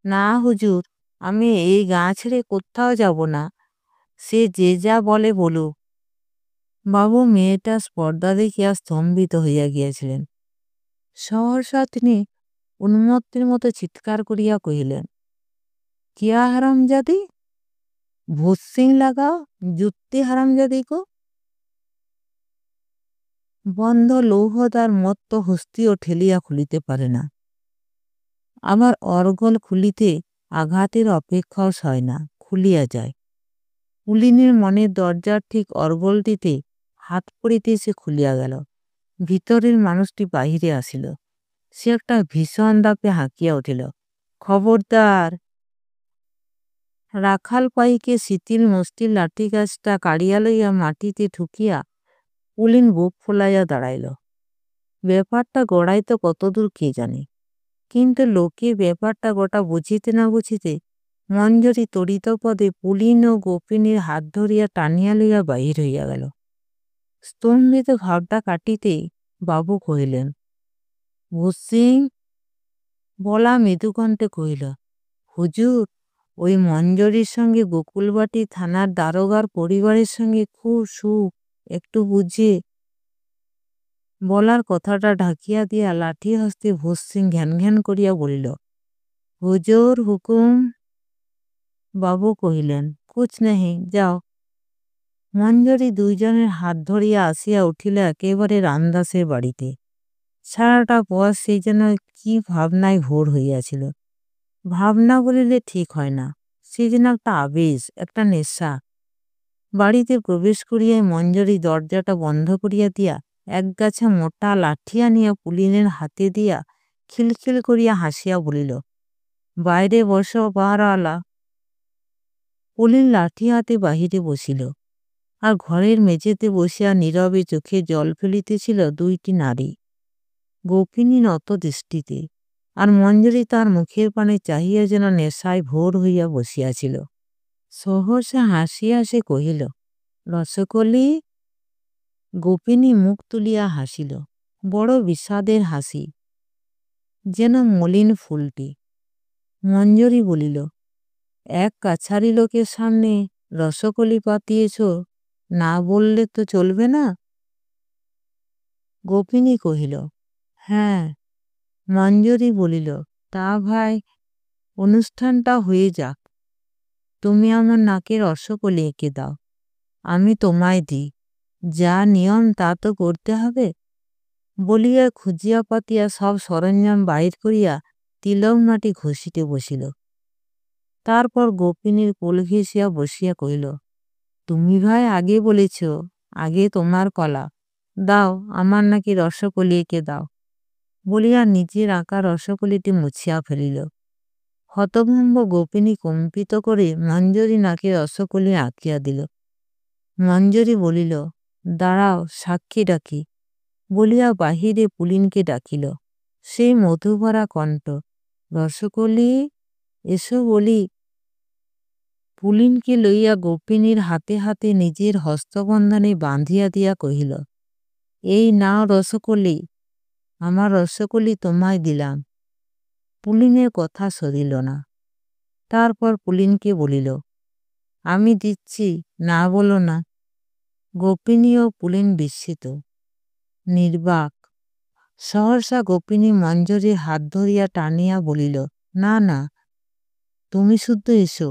না হুজুর, আমি এই গাঁ ছেড়ে কোথাও যাব না, সে যে যা বলে বলুক। বাবু মেয়েটা স্পর্ধা দেখিয়া স্তম্ভিত হইয়া গিয়াছিলেন। সহসা তিনি উন্মত্তের মতো চিৎকার করিয়া কহিলেন, কিয়া হারামজাদি, ভুসিং লাগাও, জুত্তি হারামজাদি কো। বন্ধ লৌহ তার মত্ত হস্তিও ঠেলিয়া খুলিতে পারে না। আবার অর্গল খুলিতে আঘাতের অপেক্ষাও সয় না, খুলিয়া যায়। পুলিনের মনের দরজার ঠিক অর্গলটিতে হাত পড়িতে সে খুলিয়া গেল। ভিতরের মানুষটি বাহিরে আসিল। সে একটা ভীষণ দাপে হাঁকিয়া উঠিল, খবরদার। রাখাল পাইকে শিথিল মুষ্টির লাঠি গাছটা কাড়িয়া লইয়া মাটিতে ঠুকিয়া পুলিন বুক ফোলাইয়া দাঁড়াইল। ব্যাপারটা গড়াইতে কতদূর কে জানে, কিন্তু লোকে ব্যাপারটা গোটা বুঝিতে না বুঝিতে মঞ্জরি তড়িত পদে পুলিন ও গোপিনীর হাত ধরিয়া টানিয়া লইয়া বাহির হইয়া গেল। স্তম্ভিত ভাবটা কাটিতে বাবু কহিলেন, ভূসিং। বলা মৃদুকণ্ঠে কহিল, হুজুর, ওই মঞ্জরির সঙ্গে গোকুলবাটি থানার দারোগার পরিবারের সঙ্গে খুব সুখ, একটু বুঝে। বলার কথাটা ঢাকিয়া দিয়া লাঠি হস্তে ভূসিং ঘ্যান ঘ্যান করিয়া বলিল, হুজুর হুকুম। বাবু কহিলেন, কুছ নেহি, যাও। মঞ্জরি 2 জনের হাত ধরিয়া আসিয়া উঠিল একেবারে রামদাসের বাড়িতে। সারাটা পর সেই যেন কি ভাবনায় ভোর হইয়াছিল। ভাবনা বলিলে ঠিক হয় না, সে যেন একটা আবেশ, একটা নেশা। বাড়িতে প্রবেশ করিয়াই মঞ্জরি দরজাটা বন্ধ করিয়া দিয়া একগাছা মোটা লাঠি আনিয়া পুলিনের হাতে দিয়া খিলখিল করিয়া হাসিয়া বলিল, বাইরে বসো পাহারাওয়ালা। পুলিন লাঠি হাতে বাহিরে বসিল, আর ঘরের মেঝেতে বসিয়া নীরবে চোখে জল ফেলিতেছিল 2টি নারী, গোপিনী নত দৃষ্টিতে, আর মঞ্জরি তার মুখের পানে চাহিয়া যেন নেশায় ভোর হইয়া বসিয়াছিল। সহসা হাসিয়া সে কহিল, রসকলি। গোপিনী মুখ তুলিয়া হাসিল, বড় বিষাদের হাসি, যেন মলিন ফুলটি। মঞ্জরি বলিল, এক কাছারি লোকের সামনে রসকলি পাতিয়েছ, না বললে তো চলবে না? গোপিনী কহিল, হ্যাঁ। মঞ্জরি বলিল, তা ভাই, অনুষ্ঠানটা হয়ে যাক। তুমি আমার নাকে রসকলি এঁকে দাও, আমি তোমায় দিই। যা নিয়ম তা তো করতে হবে। বলিয়া খুঁজিয়া পাতিয়া সব সরঞ্জাম বাহির করিয়া তিলক মাটি ঘষিতে বসিল। তারপর গোপিনীর কোল ঘেঁষিয়া বসিয়া কহিল, তুমি ভাই আগে বলেছ, আগে তোমার কলা। দাও, আমার নাকি রসকলি এঁকে দাও। বলিয়া নিজের আঁকা রসকলিটি মুছিয়া ফেলিল। হতভম্ব গোপিনী কম্পিত করে মঞ্জরি নাকে রসকলি আঁকিয়া দিল। মঞ্জরি বলিল, দাঁড়াও, সাক্ষী ডাকি। বলিয়া বাহিরে পুলিনকে ডাকিল। সেই মধুভরা কণ্ঠ, রসকলি, এসো বলি। পুলিনকে লইয়া গোপিনীর হাতে হাতে নিজের হস্তবন্ধনে বাঁধিয়া দিয়া কহিল, এই নাও রসকলি, আমার রসকলি তোমায় দিলাম। পুলিনের কথা সরিল না। তারপর পুলিনকে বলিল, আমি দিচ্ছি, না বলো না। গোপিনী ও পুলিন বিস্মিত, নির্বাক। সহসা গোপিনী মঞ্জরির হাত ধরিয়া টানিয়া বলিল, না না, তুমি শুদ্ধ এসো,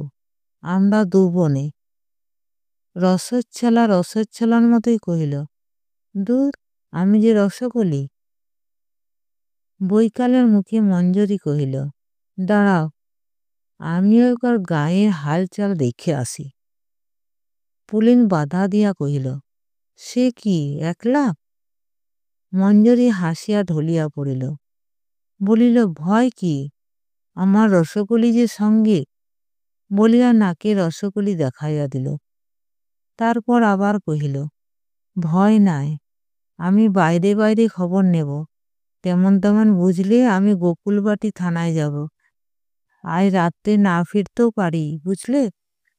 আমরা দু বোনে। রসচ্ছলা রসচ্ছলার মতোই কহিল, দূর, আমি যে রসকলি। বৈকালের মুখে মঞ্জরি কহিল, দাঁড়াও, আমিও একবার গায়ের হালচাল দেখে আসি। পুলিন বাধা দিয়া কহিল, সে কি, একলা? মঞ্জরি হাসিয়া ঢলিয়া পড়িল, বলিল, ভয় কি, আমার রসকলি যে সঙ্গে। বলিয়া নাকে রসকলি দেখাইয়া দিল। তারপর আবার কহিল, ভয় নাই, আমি বাইরে বাইরে খবর নেব। তেমন তেমন বুঝলে আমি গোকুলবাটি থানায় যাব। আজ রাত্রে না ফিরতেও পারি, বুঝলে।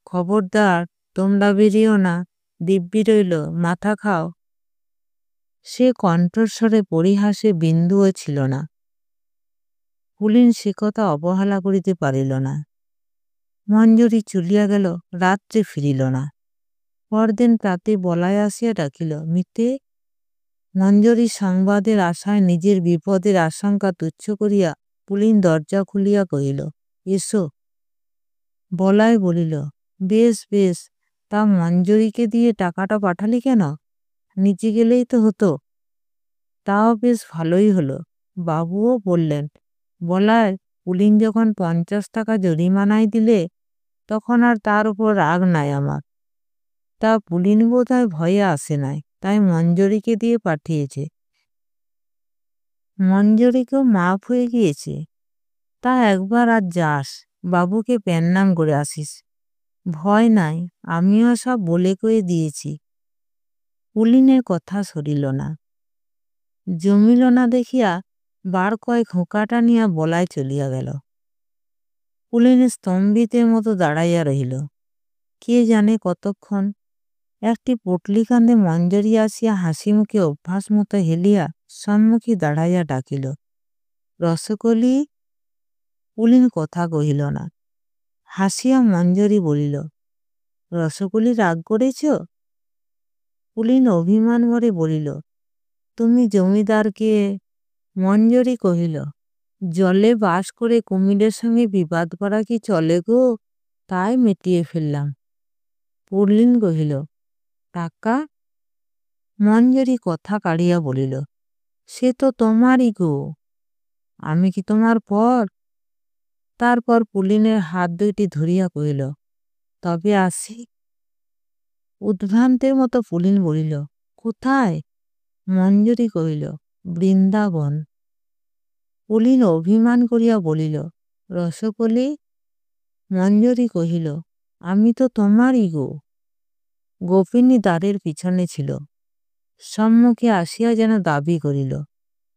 খবরদার, তোমরা বেরিও না, দিব্যি রইল, মাথা খাও। সে কণ্ঠস্বরে পরিহাসে বিন্দুও ছিল না। পুলিন সে কথা অবহেলা করিতে পারিল না। মঞ্জরি চলিয়া গেল, রাত্রে ফিরিল না। পরদিন প্রাতে বলায় আসিয়া ডাকিল, মিতে। মঞ্জরির সংবাদের আশায় নিজের বিপদের আশঙ্কা তুচ্ছ করিয়া পুলিন দরজা খুলিয়া কহিল, এসো। বলায় বলিল, বেশ বেশ, তা মঞ্জরিকে দিয়ে টাকাটা পাঠালি কেন? নিচে গেলেই তো হতো। তাও বেশ ভালোই হলো, বাবুও বললেন। বলায়, পুলিন যখন 50 টাকা জরিমানায় দিলে, তখন আর তার উপর রাগ নাই আমার। তা পুলিন বোধহয় ভয়ে আসে নাই, তাই মঞ্জরিকে দিয়ে পাঠিয়েছে। মঞ্জরিকেও মাফ হয়ে গিয়েছে। তা একবার আর যাস, বাবুকে পেন্নাম করে আসিস। ভয় নাই, আমিও সব বলে কয়ে দিয়েছি। পুলিনের কথা সরিল না। জমিল না দেখিয়া বার কয়েক হোঁকা টানিয়া বলায় চলিয়া গেল। পুলিন স্তম্ভিতের মতো দাঁড়াইয়া রহিল। কে জানে কতক্ষণ। একটি পটলি কান্দে মঞ্জরি আসিয়া হাসি মুখে অভ্যাস মতো হেলিয়া সম্মুখী দাঁড়াইয়া ডাকিল, রসকলি। পুলিন কথা কহিল না। হাসিয়া মঞ্জরি বলিল, রসকলি রাগ করেছ? পুলিন অভিমান ভরে বলিল, তুমি জমিদারকে। মঞ্জরি কহিল, জলে বাস করে কুমিরের সঙ্গে বিবাদ করা কি চলে গো? তাই মিটিয়ে ফেললাম। পুলিন কহিল, টাকা? মঞ্জরি কথা কাড়িয়া বলিল, সে তো তোমারই গো, আমি কি তোমার পর? তারপর পুলিনের হাত দুইটি ধরিয়া কহিল, তবে আসি। উদ্ভ্রান্তের মতো পুলিন বলিল, কোথায়? মঞ্জরি কহিল, বৃন্দাবন। পুলিন অভিমান করিয়া বলিল, রসকলি। মঞ্জরি কহিল, আমি তো তোমারই গো। গোপিনী দ্বারের পিছনে ছিল। সম্মুখে আসিয়া যেন দাবি করিল,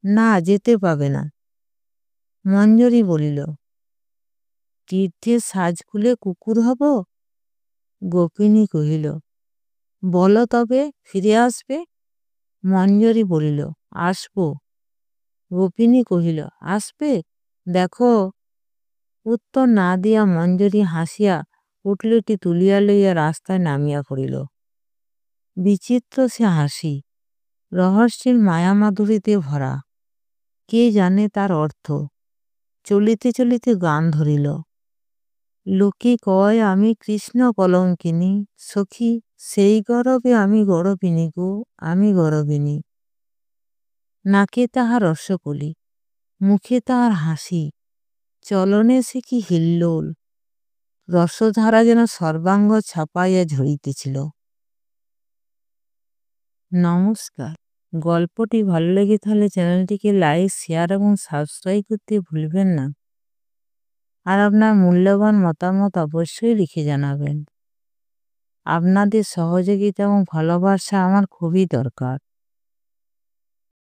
না, যেতে পাবে না। মঞ্জরি বলিল, তীর্থের সাজ খুলে কুকুর হব? গোপিনী কহিল, বলো তবে, ফিরে আসবে? মঞ্জরি বলিল, আসব। গোপিনী কহিল, আসবে, দেখো। উত্তর না দিয়া মঞ্জরি হাসিয়া পুটলিটি তুলিয়া লইয়া রাস্তায় নামিয়া পড়িল। বিচিত্র সে হাসি, রহস্যের মায়ামাধুরীতে ভরা। কে জানে তার অর্থ। চলিতে চলিতে গান ধরিল, লোকে কয় আমি কৃষ্ণ কলঙ্কিনী, সখী সেই গরবে আমি গরবিনী গো, আমি গরবিনী। নাকে তাহার রসকলি, মুখে তাহার হাসি, চলনে সে কি হিল্লোল, রসধারা যেন সর্বাঙ্গ ছাপাইয়া ঝরিতেছিল। নমস্কার। গল্পটি ভালো লেগে থাকলে চ্যানেলটিকে লাইক, শেয়ার এবং সাবস্ক্রাইব করতে ভুলবেন না। আর আপনার মূল্যবান মতামত অবশ্যই লিখে জানাবেন। আপনাদের সহযোগিতা এবং ভালোবাসা আমার খুবই দরকার।